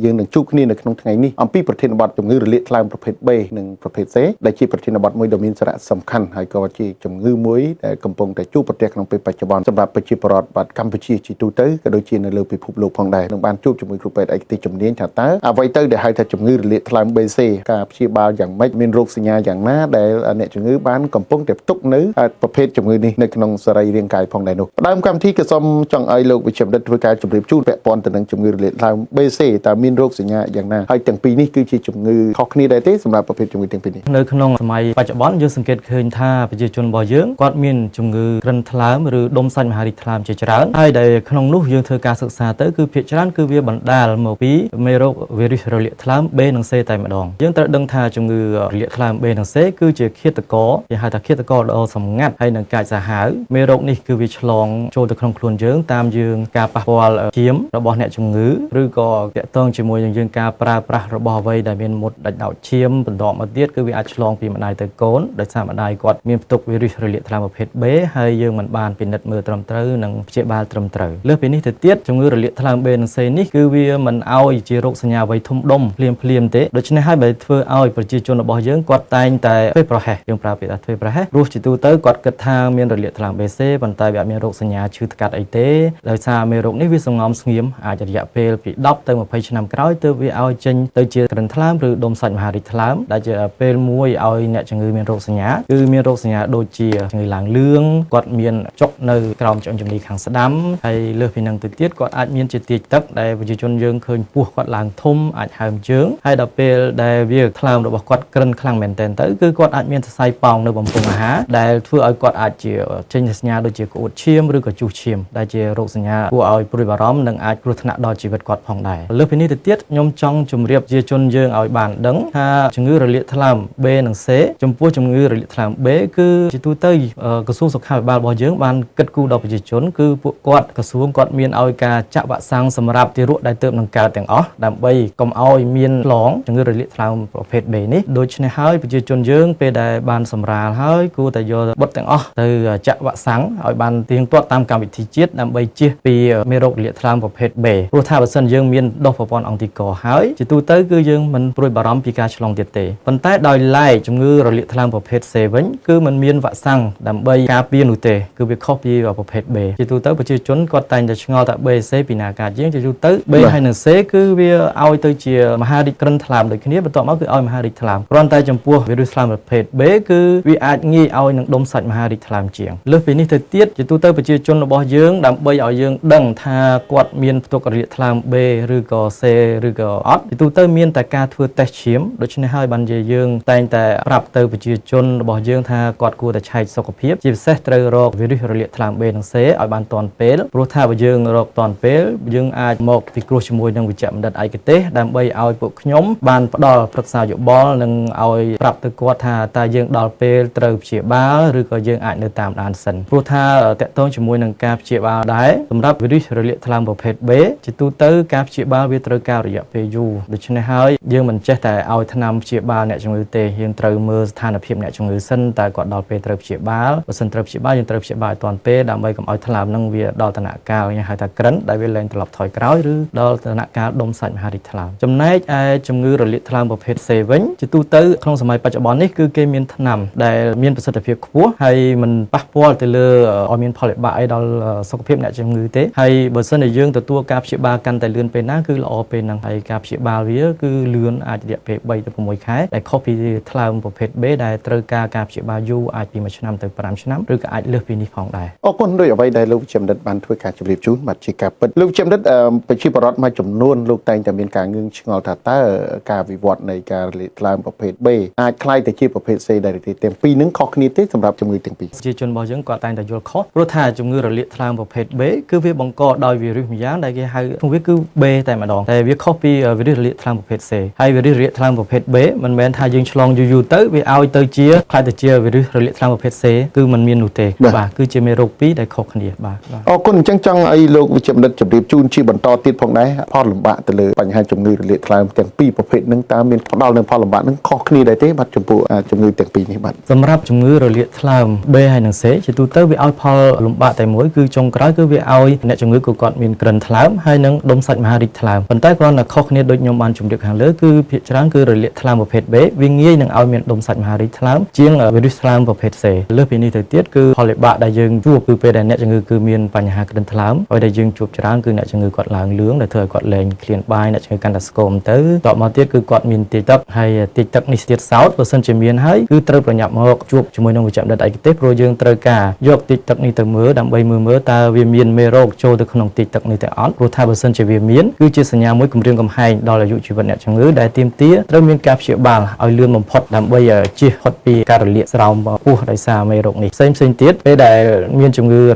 យើងនឹងជួបគ្នានៅក្នុងថ្ងៃនេះអំពីប្រធានបទជំងឺរលាកថ្លើមប្រភេទ B និងប្រភេទ C ដែលជាប្រធានបទមួយដ៏មានសារៈសំខាន់ហើយក៏ជាជំងឺមួយដែលកំពុងតែជួបប្រទះក្នុងពេលបច្ចុប្បន្នសម្រាប់ប្រជាពលរដ្ឋបាទកម្ពុជាជាទូទៅក៏ដូចជានៅលើពិភពលោកផងដែរនឹងបានជួបជាមួយគ្រូពេទ្យឯកទេសជំនាញថាតើអ្វីទៅដែលហៅថាជំងឺរលាកថ្លើម BC ការព្យាបាលយ៉ាងម៉េចមានរោគសញ្ញាយ៉ាងណាដែលអ្នកជំងឺបានកំពុងតែផ្ទុកនៅប្រភេទជំងឺនេះនៅក្នុងសរីរាង្គកាយផងដែរនោះដើមកម្មវិធីក៏សូមចង់ឲ្យលោកវិជ្ជបណ្ឌិតធ្វើការជម្រាបជូនពាក់ព័ន្ធទៅនឹងជំងឺរលាកថ្លើម BC តើមានរោគសញ្ញាយ៉ាងណាហើយទាំងពីរនេះគឺជាជំងឺខុសគ្នាដែរទេសម្រាប់ប្រភេទជំងឺទាំងពីរនេះនៅក្នុងសម័យបច្ចុប្បន្នយើងសង្កេតឃើញថាប្រជាជនរបស់យើងគាត់មានជំងឺក្រិនថ្លើមឬដុំសាច់មហារីកថ្លើមជាច្រើនហើយដែលក្នុងនោះយើងធ្វើការសិក្សាទៅគឺភាគច្រើនគឺវាបណ្ដាលមកពីមេរោគវីរុសរលាកថ្លើម B និង C តែម្ដងយើងត្រូវដឹងថាជំងឺរលាកថ្លើម B និង C គឺជាឃាតករគេហៅថាឃាតករដ៏សម្ងាត់ហើយនឹងកាចសាហាវមេរោគនេះគឺវាឆ្លងចូលទៅក្នុងខ្លួនយើងតាមយើងការប៉ះពាល់ឈាមរបស់អ្នកជំងឺឬក៏ទាក់ទងជាមួយនឹងយើងការប្រើប្រាស់របស់អ្វីដែលមានមុតដាច់ដោតឈាមបន្តមកទៀតគឺវាអាចឆ្លងពីម្ដាយទៅកូនដោយសារម្ដាយគាត់មានផ្ទុកវីរុសរលាកថ្លើមប្រភេទ B ហើយយើងមិនបានពិនិត្យមើលត្រឹមត្រូវនិងព្យាបាលត្រឹមត្រូវលើសពីនេះទៅទៀតជំងឺរលាកថ្លើម B និង C នេះគឺវាមិនឲ្យជារោគសញ្ញាអ្វីធំដុំភ្លាមទេដូច្នេះហើយបើធ្វើឲ្យប្រជាជនរបស់យើងគាត់តែងតែធ្វើប្រហែសយើងប្រើពាក្យថាធ្វើប្រហែសព្រោះជាទូទៅគាត់គិតថាមានរលាកថ្លើម BC ប៉ុន្តែវាអត់មានរោគសញ្ញាឈឺថ្កាត់អីទេដោយសារមេរោគនេះវាសង្ងំស្ងៀមអាចរយៈពេលពី10ទៅ20ឆ្នាំក្រោយទើបវាឲ្យចេញទៅជាក្រិនថ្លើមឬដុំសាច់មហារីកថ្លើមដែលជាពេលមួយឲ្យអ្នកជំងឺមានរោគសញ្ញាគឺមានរោគសញ្ញាដូចជាជំងឺឡើងលឿងគាត់មានចុកនៅក្រោមឆ្អឹងជំនីខាងស្ដាំហើយលើសពីនឹងទៅទៀតគាត់អាចមានជាទាកទឹកដែលប្រជាជនយើងឃើញពោះគាត់ឡើងធំអាចហើមជើងហើយដល់ពេលដែលវាថ្លើមរបស់គាត់ក្រិនខ្លាំងមែនទែនទៅគឺគាត់អាចមានសរសៃប៉ោងនៅបំពង់អាហារដែលធ្វើឲ្យគាត់អាចជាចេញសញ្ញាដូចជាក្អួតឈាមឬក៏ជុះឈាមដែលជារោគសញ្ញាគួរឲ្យព្រួយបារម្ភនិងអាចគ្រោះថ្នាក់ដល់ជីវិតគាត់ផងដែរលើសពីនេះទៅទៀតខ្ញុំចង់ជម្រាបប្រជាជនយើងឲ្យបានដឹងថាជំងឺរលាកថ្លើម B និង C ចំពោះជំងឺរលាកថ្លើម B គឺជាទូទៅក្រសួងសុខាភិបាលរបស់យើងបានគិតគូរដល់ប្រជាជនគឺពួកគាត់ក្រសួងគាត់មានឲ្យការចាក់វ៉ាក់សាំងសម្រាប់ទារកដែលទើបនឹងកើតទាំងអស់ដើម្បីកុំឲ្យមានឆ្លងជំងឺរលាកថ្លើមប្រភេទ B នេះដូច្នេះហើយប្រជាជនយើងពេលដែលបានសម្រាលហើយគួរតែយកបុតទាំងអស់ទៅចាក់វ៉ាក់សាំងឲ្យបានទៀងទាត់តាមកម្មវិធីជាតិដើម្បីជៀសពីមេរោគរលាកថ្លើមប្រភេទ B ព្រោះថាបើសិនយើងមានដុសប្រព័ន្ធអង់ទីកហើយជាទូទៅគឺយើងមិនព្រួយបារម្ភពីការឆ្លងទៀតទេប៉ុន្តែដោយឡែកជំងឺរលាកថ្លើមប្រភេទ C វិញគឺมันមានវ៉ាក់សាំងដើម្បីការពារនោះទេគឺវាខុសពីប្រភេទ B ជាទូទៅប្រជាជនគាត់តែងតែឆ្ងល់ថា B C ពីណាកើតជាងជាទូទៅ B ហើយនិង C គឺវាឲ្យទៅជាមហារីកក្រិនថ្លើមដូចគ្នាបន្ទាប់មកគឺឲ្យមហារីកថ្លើមគ្រាន់តែចំពោះវីរុសថ្លើមប្រភេទ B គឺវាអាចងាយឲ្យនឹងដុំសាច់មហារីកថ្លើមជាងលើសពីនេះទៅទៀតជាទូទៅប្រជាជនរបស់យើងដើម្បីឲ្យយើងដឹងថាគាត់មានផ្ទុករលាកថ្លើម B ឬក៏ C ឬក៏អត់ជាទូទៅមានតែការធ្វើតេស្តឈាមដូច្នេះហើយបានជាយើងតែងតែប្រាប់ទៅប្រជាជនរបស់យើងថាគាត់គួរតែឆែកសុខភាពជាពិសេសត្រូវរកវីរុសរលាកថ្លើម B និង C ឲ្យបានទាន់ពេលព្រោះថាបើយើងរកទាន់ពេលយើងអាចមកពិគ្រោះជាមួយនឹងវិជ្ជបណ្ឌិតឯកទេសដើម្បីឲ្យពួកខ្ញុំបានផ្ដល់ប្រឹក្សាយោបល់និងឲ្យប្រាប់ទៅគាត់ថាតើយើងដល់ពេលត្រូវព្យាបាលឬក៏យើងអាចនៅតាមដានសិនព្រោះថាតកតងជាមួយនឹងការព្យាបាលដែរសម្រាប់វីរុសរលាកថ្លើមប្រភេទ B ជាទូទៅការព្យាបាលវាត្រូវការរយៈពេលយូរដូច្នេះហើយយើងមិនចេះតែឲ្យថ្នាំព្យាបាលអ្នកជំងឺទេយើងត្រូវមើលស្ថានភាពអ្នកជំងឺសិនតើគាត់ដល់ពេលត្រូវព្យាបាលបើសិនត្រូវព្យាបាលយើងត្រូវព្យាបាលឲ្យទាន់ពេលដើម្បីកុំឲ្យថ្លើមនឹងវាដល់ដំណាក់កាលហៅថាក្រិនដែលវាលែងត្រឡប់ថយក្រោយឬដល់ដំណាក់កាលដុំសាច់មហារីកថ្លើមចំណែកឯជំងឺរលាកថ្លើមប្រភេទ C វិញជាទូទៅក្នុងសម័យបច្ចុប្បន្ននេះគឺគេមានថ្នាំដែលមានប្រសិទ្ធភាពខ្ពស់ហើយមិនប៉ះពាល់ទៅលើឲ្យមានផលវិបាកអីដល់សុខភាពអ្នកជំងឺទេហើយបើសិនជាយើងទទួលការព្យាបាលកាន់តែលឿនពេលណាគឺល្អពេលហ្នឹងហើយការព្យាបាលវាគឺលឿនអាចរយៈពេល3ទៅ6ខែដែលខុសពីថ្លើមប្រភេទ B ដែលត្រូវការព្យាបាលយូរអាចពី1ឆ្នាំទៅ5ឆ្នាំឬក៏អាចលើសពីនេះផងដែរអរគុណដោយអ្វីដែលលោកវិជ្ជបណ្ឌិតបានធ្វើការជម្រាបជូនបាទជាការពិតលោកវិជ្ជបណ្ឌិតប្រជាពលរដ្ឋមួយចំនួនលោកតែងតែមានការងឿងឆ្ងល់ថាតើការវិវត្តនៃការរលាកថ្លើមប្រភេទ B អាចคล้ายទៅជាប្រភេទ C ដែរទេទាំងពីរនឹងខុសគ្នាទេសម្រាប់ជំងឺទាំងពីរប្រជាជនរបស់យើងគាត់តែងតែយល់ខុសព្រោះថាជំងឺរលាកថ្លើមប្រភេទ B គឺវាបង្កដោយវីរុសម្យ៉ាងដែលគេហៅវាគឺ B តែម្ដងតែវាខុសពីវីរុសរលាកថ្លើមប្រភេទ C ហើយវីរុសរលាកថ្លើមប្រភេទ B មិនមែនថាយើងឆ្លងយូរទៅវាឲ្យទៅជាคล้ายទៅជាវីរុសរលាកថ្លើមប្រភេទ C គឺมันមាននោះទេបាទគឺជាមេរោគពីរដែលខុសគ្នាបាទអរគុណអញ្ចឹងចង់ឲ្យលោកវិជ្ជបណ្ឌិតជម្រាបជូនជាបន្តទៀតផងដែរផលលំបាកទៅលើបញ្ហាជំងឺរលាកថ្លើមទាំងពីរប្រភេទហ្នឹងតើមានផ្ដល់នៅផលលំបាកហ្នឹងខុសគ្នាដែរទេបាទចំពោះជំងឺទាំងពីរនេះបាទសម្រាប់ជំងឺរលាកថ្លើម B ហើយនិង C ជាទូទៅវាឲ្យផលលំបាកតែមួយគឺចុងក្រោយគឺវាឲ្យអ្នកជំងឺគាត់មានក្រិនថ្លើមហើយនិងដុំសាច់មហារីកថ្លើមប៉ុន្តែ តែគ្រាន់តែខុសគ្នាដូចខ្ញុំបានជម្រាបខាងលើគឺភាគច្រើនគឺរលាកថ្លើមប្រភេទ B វាងាយនឹងឲ្យមានដុំសាច់មហារីកថ្លើមជាងវីរុសថ្លើមប្រភេទ C លើសពីនេះទៅទៀតគឺផលវិបាកដែលយើងជួបគឺពេលដែលអ្នកជំងឺគឺមានបញ្ហាក្តៅថ្លើមហើយដែលយើងជួបច្រើនគឺអ្នកជំងឺគាត់ឡើងលឿងដែលធ្វើឲ្យគាត់លែងឃ្លានបាយអ្នកជំងឺកាន់តែស្គមទៅតមកទៀតគឺគាត់មានទីទឹកហើយទីទឹកនេះទៀតសោតបើសិនជាមានហើយគឺត្រូវប្រញាប់មកជួបជាមួយនឹងវិជ្ជបណ្ឌិតឯកទេសព្រោះយើងត្រូវការយកទីទឹកនេះទៅមើលដើម្បីមើលតើវាមានមេរោគចូលទៅក្នុងទីទឹកនេះទៅអត់ព្រោះថាបើសិនជាវាមានគឺជាសញ្ញាមួយគម្រាមកំហែងដល់អាយុជីវិតអ្នកជំងឺដែលទាមទារត្រូវមានការព្យាបាលឲ្យលឿនបំផុតដើម្បីជៀសផុតពីការរលាកស្រោមពោះដោយសារមេរោគនេះផ្សេងទៀតពេលដែលមានជំងឺ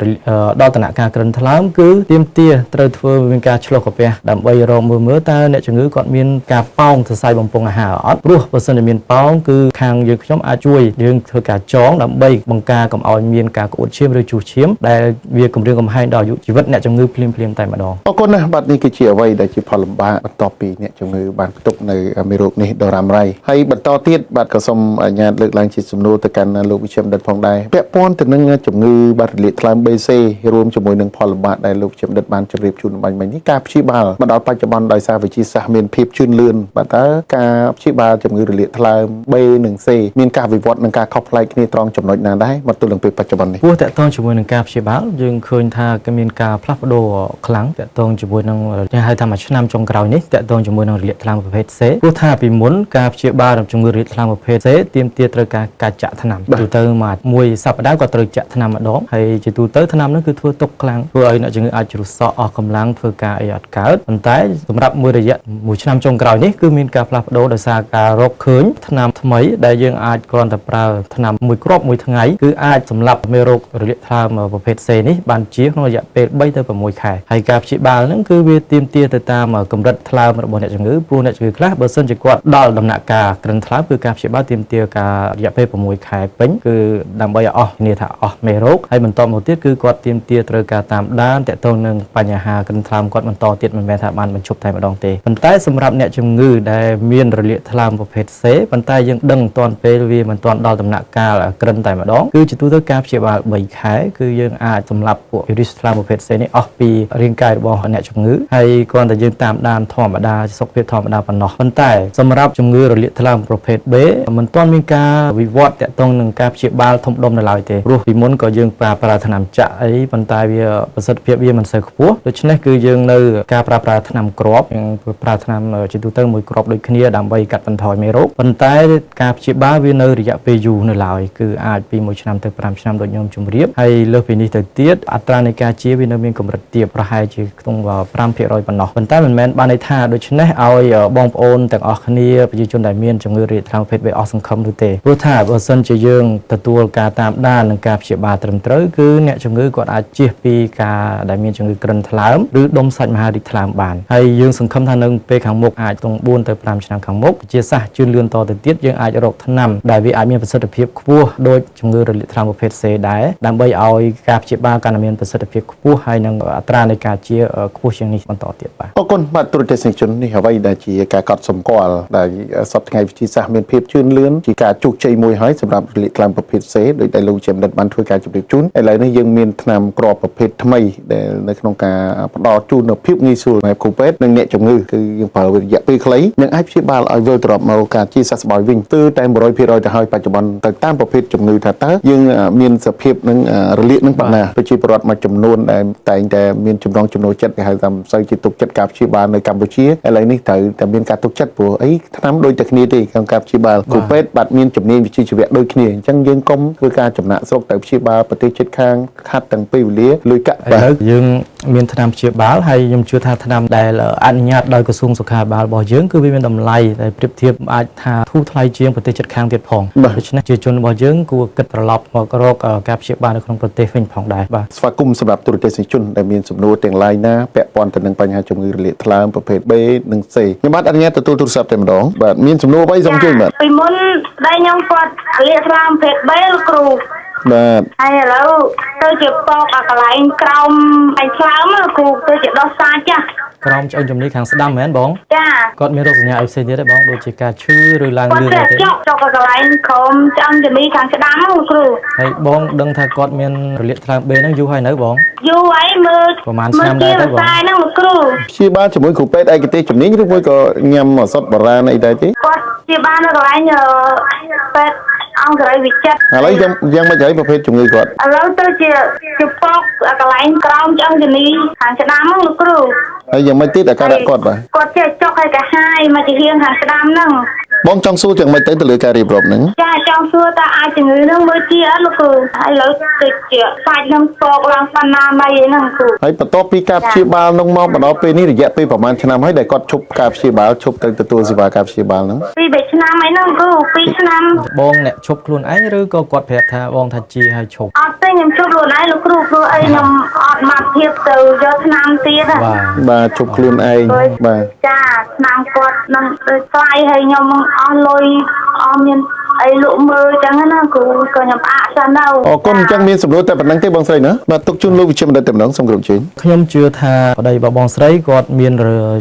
ដល់ដំណាក់កាលក្រិនថ្លើមគឺទាមទារត្រូវធ្វើមានការឆ្លុះកាពះដើម្បីរកមើលតើអ្នកជំងឺគាត់មានការប៉ោងសរសៃបំពង់អាហារអត់ព្រោះបើសិនជាមានប៉ោងគឺខាងយើងខ្ញុំអាចជួយយើងធ្វើការចងដើម្បីបង្ការកុំឲ្យមានការក្អួតឈាមឬជូសឈាមដែលវាគម្រាមកំហែងដល់អាយុជីវិតអ្នកជំងឺភ្លាមតែម្ដងអរគុណណាស់បាទនេះគឺជាអ្វីដែលជាផលលំបាកបន្ទាប់ពីអ្នកជំងឺបានផ្ទុកនៅមេរោគនេះដ៏រ៉ាំរ៉ៃហើយបន្តទៀតបាទក៏សូមអនុញ្ញាតលើកឡើងជាសំណួរទៅកាន់លោកវិជ្ជបណ្ឌិតផងដែរពាក់ព័ន្ធទៅនឹងជំងឺបាត់រលាកថ្លើម BC រួមជាមួយនឹងផលលំបាកដែលលោកវិជ្ជបណ្ឌិតបានជម្រាបជូនបាញ់មិញនេះការព្យាបាលមកដល់បច្ចុប្បន្នដោយសារវិទ្យាសាស្ត្រមានភាពជឿនលឿនបាទតើការព្យាបាលជំងឺរលាកថ្លើម B និង C មានការវិវត្តនិងការខុសប្លែកគ្នាត្រង់ចំណុចណាដែរមកទល់នឹងពេលបច្ចុប្បន្ននេះពោះតកតងជាមួយនឹងការព្យាបាលយើងឃើញថាក៏មានការផ្លាស់ប្ដូរខ្លាំងតកតងជាមួយនឹងគេហៅថាមួយឆ្នាំចុងក្រោយនេះតកតងជាមួយនឹងរលាកថ្លើមប្រភេទ C ព្រោះថាពីមុនការព្យាបាលជំងឺរលាកថ្លើមប្រភេទ C ទាមទារត្រូវការចាក់ថ្នាំទូទៅមួយសប្តាហ៍ក៏ត្រូវចាក់ថ្នាំម្ដងហើយជាទូទៅថ្នាំនោះគឺធ្វើទុកខ្លាំងធ្វើឲ្យអ្នកជំងឺអាចជ្រុះសក់អស់កម្លាំងធ្វើការអីអត់កើតប៉ុន្តែសម្រាប់មួយរយៈមួយឆ្នាំចុងក្រោយនេះគឺមានការផ្លាស់ប្ដូរដោយសារការរកឃើញថ្នាំថ្មីដែលយើងអាចគ្រាន់តែប្រើថ្នាំមួយគ្រាប់មួយថ្ងៃគឺអាចសម្លាប់មេរោគរលាកថ្លើមប្រភេទ C នេះបានជាក្នុងរយៈពេល3ទៅ6ខែហើយការព្យាបាលហ្នឹងគឺវាទាមទារទៅតាមកម្រិតថ្លើមរបស់អ្នកជំងឺព្រោះអ្នកជំងឺខ្លះបើសិនជាគាត់ដល់ដំណាក់កាលក្រិនថ្លើមគឺការព្យាបាលទាមទារការរយៈពេល6ខែពេញគឺដើម្បីឲ្យអស់គ្នាថាអស់មេរោគហើយបន្តមកទៀតគឺគាត់ទាមទារត្រូវការតាមដានតាក់ទងនឹងបញ្ហាក្រិនថ្លើមគាត់បន្តទៀតមិនមែនថាបានបញ្ឈប់តែម្ដងទេប៉ុន្តែសម្រាប់អ្នកជំងឺដែលមានរលាកថ្លើមប្រភេទ C ប៉ុន្តែយើងដឹងមិនទាន់ពេលវាមិនទាន់ដល់ដំណាក់កាលក្រិនតែម្ដងគឺជាទូទៅការព្យាបាល3ខែគឺយើងអាចសម្លាប់ពួកវីរុសថ្លើមប្រភេទ C នេះអស់ពីរាងកាយរបស់អ្នកជំងឺហើយគ្រាន់តែយើងតាមដានធម្មតាសុខភាពធម្មតាប៉ុណ្ណោះប៉ុន្តែសម្រាប់ជំងឺរលាកថ្លើមប្រភេទ B មិនទាន់មានការវិវត្តតាក់ទងនឹងការព្យាបាលធំដុំនៅឡើយទេព្រោះពីមុនក៏យើងប្រើថ្នាំចាក់អីប៉ុន្តែវាប្រសិទ្ធភាពវាមិនសូវខ្ពស់ដូច្នេះគឺយើងនៅការប្រើថ្នាំគ្រាប់យើងប្រើថ្នាំជាទូទៅមួយគ្រាប់ដូចគ្នាដើម្បីកាត់បន្ថយមេរោគប៉ុន្តែការព្យាបាលវានៅរយៈពេលយូរនៅឡើយគឺអាចពី1ឆ្នាំទៅ5ឆ្នាំដូចខ្ញុំជម្រាបហើយលើសពីនេះទៅទៀតអត្រានៃការជាវានៅមានកម្រិតទាបប្រហែលជាក្នុង5%ប៉ុណ្ណោះប៉ុន្តែមិនមែនបានន័យថាដូច្នេះឲ្យបងប្អូនទាំងអស់គ្នាប្រជាជនដែលមានជំងឺរាកថ្លើមប្រភេទ B អស់សង្ឃឹមនោះទេព្រោះថាបើសិនជាយើងទទួលការតាមដាននិងការព្យាបាលត្រឹមត្រូវគឺអ្នកជំងឺគាត់អាចជៀសពីការដែលមានជំងឺក្រិនថ្លើមឬដុំសាច់មហារីកថ្លើមបានហើយយើងសង្ឃឹមថានៅពេលខាងមុខអាចក្នុង4ទៅ5ឆ្នាំខាងមុខជាសាសជឿនលឿនតទៅទៀតយើងអាចរកថ្នាំដែលវាអាចមានប្រសិទ្ធភាពខ្ពស់ដូចជំងឺរលាកថ្លើមប្រភេទ C ដែរដើម្បីឲ្យការព្យាបាលកាន់តែមានប្រសិទ្ធភាពខ្ពស់ហើយនឹងអត្រានៃការជាខ្ពស់ជាងនេះបន្តទៀតបាទអរគុណបាទទូរទស្សនិកជននេះអ្វីដែលជាការកត់សម្គាល់ដែលសពថ្ងៃវិទ្យាសាស្ត្រមានភាពជឿនលឿនជាការជោគជ័យមួយហើយសម្រាប់រលាកថ្លើមប្រភេទ C ដោយដែលលោកជាបណ្ឌិតបានធ្វើការជម្រាបជូនឥឡូវនេះយើងមានថ្នាំគ្រាប់ប្រភេទថ្មីដែលនៅក្នុងការផ្ដល់ជូននូវភាពងាយស្រួលសម្រាប់គ្រូពេទ្យនិងអ្នកជំងឺគឺយើងប្រើរយៈពេលខ្លីនិងអាចព្យាបាលឲ្យវិលត្រឡប់មកការជាសះស្បើយវិញគឺតែ 100% ទៅហើយបច្ចុប្បន្នទៅតាមប្រភេទជំងឺថាតើយើងមានសភាពនឹងរលាកនឹងប៉ុណ្ណាប្រជាពលរដ្ឋមួយចំនួនដែលតែងតែមានចំណងចំណូលចិត្តគេហៅថាមិនសូវជាទុកចិត្តការព្យាបាលនៅកម្ពុជាឥឡូវនេះត្រូវតែមានការទុកចិត្តព្រោះអីថ្នាំដូចតែគ្នាទេក្នុងការព្យាបាលគ្រូពេទ្យបាត់មានជំនាញវិជ្ជាជីវៈដូចគ្នាអញ្ចឹងយើងកុំធ្វើការចំណាក់ស្រុកទៅព្យាបាលប្រទេសជិតខាងខាត់ទាំងពេលវេលាលុយកាក់បាទយើងមានថ្នាំព្យាបាលហើយខ្ញុំជឿថាថ្នាំដែលអនុញ្ញាតដោយក្រសួងសុខាភិបាលរបស់យើងគឺវាមានតម្លៃដែលប្រៀបធៀបអាចថាធូរថ្លៃជាងប្រទេសជិតខាងទៀតផងដូច្នេះជាជនរបស់យើងគួរគិតត្រឡប់មករកការព្យាបាលនៅក្នុងប្រទេសវិញផងដែរបាទស្វាគមន៍សម្រាប់ទូរទស្សនិកជនដែលមានសំណួរទាំងឡាយណាពាក់ព័ន្ធទៅនឹងបញ្ហាជំងឺរលាកថ្លើមប្រភេទ B និង C ខ្ញុំបាទអនុញ្ញាតទទួលទូរស័ព្ទតែម្ដងបាទមានសំណួរអ្វីសូមជួយបាទពីមុនដែលខ្ញុំគាត់រលាកថ្លើមប្រភេទ B លោកគ្រូបាទហើយឥឡូវទៅជាពកអាកន្លែងក្រោមឯថ្លើមលោកគ្រូទៅជាដោះសាច់ចាស់ ក្រោមឆ្អឹងជំនីខាងស្ដាំមែនបង ចា គាត់មានរោគសញ្ញាអីផ្សេងទៀតទេបងដូចជាការឈឺឬឡើង គាត់ លឿង ធ្លា អី ក់ ទេ ចុកកន្លែងក្រោមឆ្អឹងជំនីខាងស្ដាំហ្នឹងលោកគ្រូ ហើយបងដឹងថាគាត់មានរលាកថ្លើមបេហ្នឹងយូរហើយនៅបង យូរហើយមើល ប្រហែលឆ្នាំដែរទៅបង មើលជាហ្នឹងលោកគ្រូ ព្យាបាលជាមួយគ្រូពេទ្យឯកទេសជំនាញឬមួយក៏ញ៉ាំឱសថបុរាណអីដែរទេ គាត់ជាបាននៅកន្លែងពេទ្យអង្គរវិចិត្រ ឥឡូវយ៉ាងមិនហើយប្រភេទជំងឺគាត់ ឥឡូវទៅជាពកកន្លែងក្រោមឆ្អឹងជំនីខាងស្ដាំហ្នឹងលោកគ្រូ ហើយយ៉ាងមិនទៀតអាការៈគាត់បាទ គាត់ចេះចុកឲ្យកាហាយមកជាហៀងខាងស្ដាំហ្នឹង បងចង់សួរយ៉ាងម៉េចទៅលើការរៀបរាប់ហ្នឹង ចាចង់សួរតើអាចជំងឺហ្នឹងមើលជាអត់លោកគ្រូហើយឥឡូវទៅជាសាច់ហ្នឹងពកឡើងបណ្ណាមីហ្នឹងគ្រូ ហើយបន្ទាប់ពីការព្យាបាលនោះមកដល់ពេលនេះរយៈពេលប្រហែលឆ្នាំហើយដែលគាត់ឈប់ការព្យាបាលឈប់ទៅទទួលសេវាការព្យាបាលហ្នឹង ពី3ឆ្នាំអីហ្នឹងគ្រូ2ឆ្នាំ បងអ្នកឈប់ខ្លួនឯងឬក៏គាត់ប្រាប់ថាបងថាជាហើយឈប់ អត់ទេខ្ញុំជួបខ្លួនឯងលោកគ្រូព្រោះអីខ្ញុំអត់មកភាពទៅយកឆ្នាំទៀត បាទ បាទឈប់ខ្លួនឯងបាទ ចាឆ្នាំគាត់នឹងដូចថ្លៃហើយខ្ញុំអស់លុយអស់មានអីលក់មើលអញ្ចឹងណាគ្រូក៏ខ្ញុំផ្អាកសិនទៅ អរគុណអញ្ចឹងមានសំណួរតែប៉ុណ្្នឹងទេបងស្រីណាបាទទុកជូនលោកវិជ្ជាបណ្ឌិតតែម្ដងសូមគោរពជើញ ខ្ញុំជឿថាប្តីរបស់បងស្រីគាត់មាន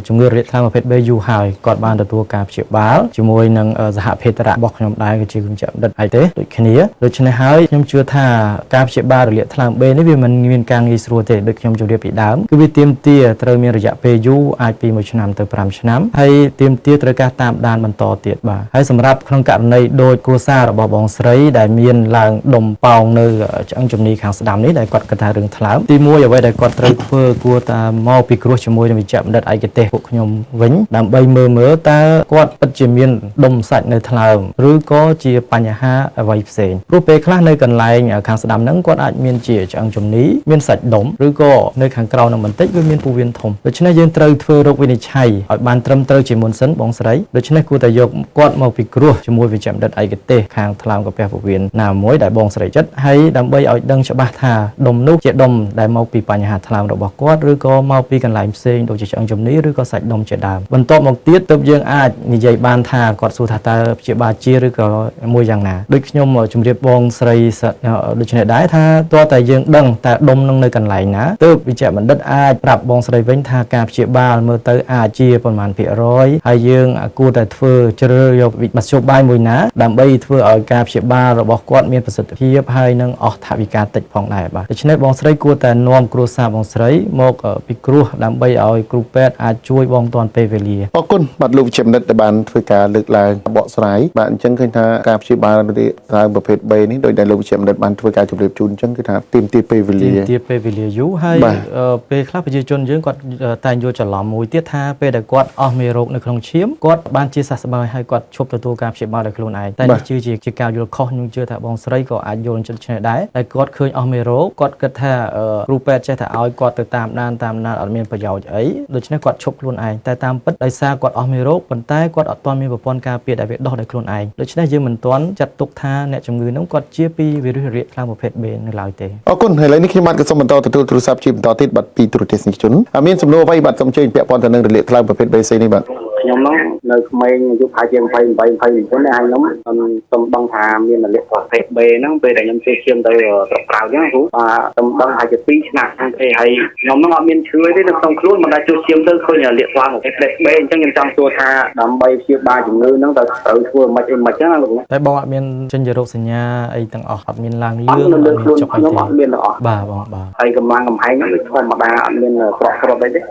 ជំងឺរលាកថ្លើមប្រភេទ B យូរហើយគាត់បានទទួលការព្យាបាលជាមួយនឹងសហភេទរៈរបស់ខ្ញុំដែរគឺជាជំនាញបណ្ឌិតហើយទេដូចគ្នាដូច្នេះហើយខ្ញុំជឿថាការព្យាបាលរលាកថ្លើម B នេះវាមិនមានការងាយស្រួលទេដូចខ្ញុំជម្រាបពីដើមគឺវាទាមទារត្រូវមានរយៈពេលយូរអាចពី1ឆ្នាំទៅ5ឆ្នាំហើយទាមទារត្រូវការតាមដានបន្តទៀតបាទហើយសម្រាប់ក្នុងករណីដូចគ្រួសាររបស់បងស្រីដែលមានឡើងដុំប៉ោងនៅឆ្អឹងជំនីខាងស្ដាំនេះដែលគាត់គិតថារឿងថ្លើមទី1អ្វីដែលគាត់ត្រូវធ្វើគួរតែមកពីគ្រោះជាមួយនឹងវិជ្ជបណ្ឌិតឯកទេសពួកខ្ញុំវិញដើម្បីមើលតើគាត់ពិតជាមានដុំសាច់នៅថ្លើមឬក៏ជាបញ្ហាអ្វីផ្សេងព្រោះពេលខ្លះនៅកន្លែងខាងស្ដាំហ្នឹងគាត់អាចមានជាឆ្អឹងជំនីមានសាច់ដុំឬក៏នៅខាងក្រៅនឹងបន្តិចវាមានពោះវៀនធំដូច្នេះយើងត្រូវធ្វើរោគវិនិច្ឆ័យឲ្យបានត្រឹមត្រូវជាមុនសិនបងស្រីដូច្នេះគួរតែយកគាត់មកពីគ្រោះជាមួយវិជ្ជបណ្ឌិតឯកទេសខាងថ្លើមកាពះពោះវៀនណាមួយដែលបងស្រីចិត្តហើយដើម្បីឲ្យដឹងច្បាស់ថាដុំនោះជាដុំដែលមកពីបញ្ហាថ្លើមរបស់គាត់ឬក៏មកពីកន្លែងផ្សេងដូចជាឆ្អឹងជំនីឬក៏សាច់ដុំជាដើមបន្ទាប់មកទៀតទើបយើងអាចនិយាយបានថាគាត់សួរថាតើព្យាបាលជាឬក៏មួយយ៉ាងណាដូចខ្ញុំជម្រាបបងស្រីដូចនេះដែរថាតើតែយើងដឹងតែដុំនឹងនៅកន្លែងណាទើបវិជ្ជបណ្ឌិតអាចប្រាប់បងស្រីវិញថាការព្យាបាលមើលទៅអាចជាប្រមាណភាគរយហើយយើងគួរតែធ្វើជ្រើសយកមធ្យោបាយមួយណាដើម្បីធ្វើឲ្យការព្យាបាលរបស់គាត់មានប្រសិទ្ធភាពហើយនឹងអស់ថវិកាតិចផងដែរបាទដូច្នេះបងស្រីគួរតែនាំគ្រួសារបងស្រីមកពិគ្រោះដើម្បីឲ្យគ្រូពេទ្យអាចជួយបងទាន់ពេលវេលា អរគុណបាទលោកវិជ្ជាបណ្ឌិតដែលបានធ្វើការលើកឡើងបកស្រាយបាទអញ្ចឹងឃើញថាការព្យាបាលរលាកថ្លើមប្រភេទ B នេះដោយដែលលោកវិជ្ជាបណ្ឌិតបានធ្វើការជម្រាបជូនអញ្ចឹងគឺថាទាមទារពេលវេលា ទៀតពេលវេលាយូរហើយពេលខ្លះប្រជាជនយើងគាត់តែងយល់ច្រឡំមួយទៀតថាពេលដែលគាត់អស់មេរោគនៅក្នុងឈាមគាត់បានជាសះស្បើយហើយគាត់ឈប់ទទួលការព្យាបាលដោយខ្លួនឯងតែនេះជាការយល់ខុសខ្ញុំជឿថាបងស្រីក៏អាចយល់ចិត្តឆ្នេះដែរតែគាត់ឃើញអស់មេរោគគាត់គិតថាគ្រូពេទ្យចេះតែឲ្យគាត់ទៅតាមដានអត់មានប្រយោជន៍អីដូច្នេះគាត់ឈប់ខ្លួនឯងតែតាមពិតដោយសារគាត់អស់មេរោគប៉ុន្តែគាត់អត់ទាន់មានប្រព័ន្ធការពារដែលវាដោះដោយខ្លួនឯងដូច្នេះយើងមិនទាន់ចាត់ទុកថាអ្នកជំងឺនោះគាត់ជាពីវីរុសរលាកថ្លើមប្រភេទ B នៅឡើយទេ អរគុណហើយឥឡូវនេះខ្ញុំបាទក៏សូមបន្តទទួលទូរស័ព្ទជាបន្តទៀតបាទពីទូរទស្សនិកជនមានសំណួរអ្វីបាទសូមជើញពាក់ព័ន្ធទៅនឹងរលាកថ្លើមប្រភេទ B ផ្សេងនេះបាទ ខ្ញុំហ្នឹងនៅក្មេងអាយុប្រហែលជា28 29ដែរខ្ញុំខ្ញុំដឹងថាមានរលាកប្រភេទ B ហ្នឹងពេលដែលខ្ញុំជិះឈាមទៅស្រុកក្រៅអញ្ចឹងគ្រូបាទខ្ញុំដឹងថាជា2ឆ្នាំទេហើយខ្ញុំហ្នឹងអត់មានឈឺទេនៅក្នុងខ្លួនមិនដែលជួសឈាមទៅឃើញរលាកថ្លើមប្រភេទ B អញ្ចឹងខ្ញុំចង់សួរថាដើម្បីព្យាបាលជំងឺហ្នឹងត្រូវធ្វើមិនអីមិនអញ្ចឹងណាលោកតែបងអត់មានចេញជារោគសញ្ញាអីទាំងអស់អត់មានឡើងលឿង អត់មានចុកអីទេខ្ញុំអត់មានទាំងអស់ បាទបងបាទ ហើយកម្លាំងកំហែងហ្នឹងវាធម្មតាអត់មានក្រក់ក្រត់អីទេ 28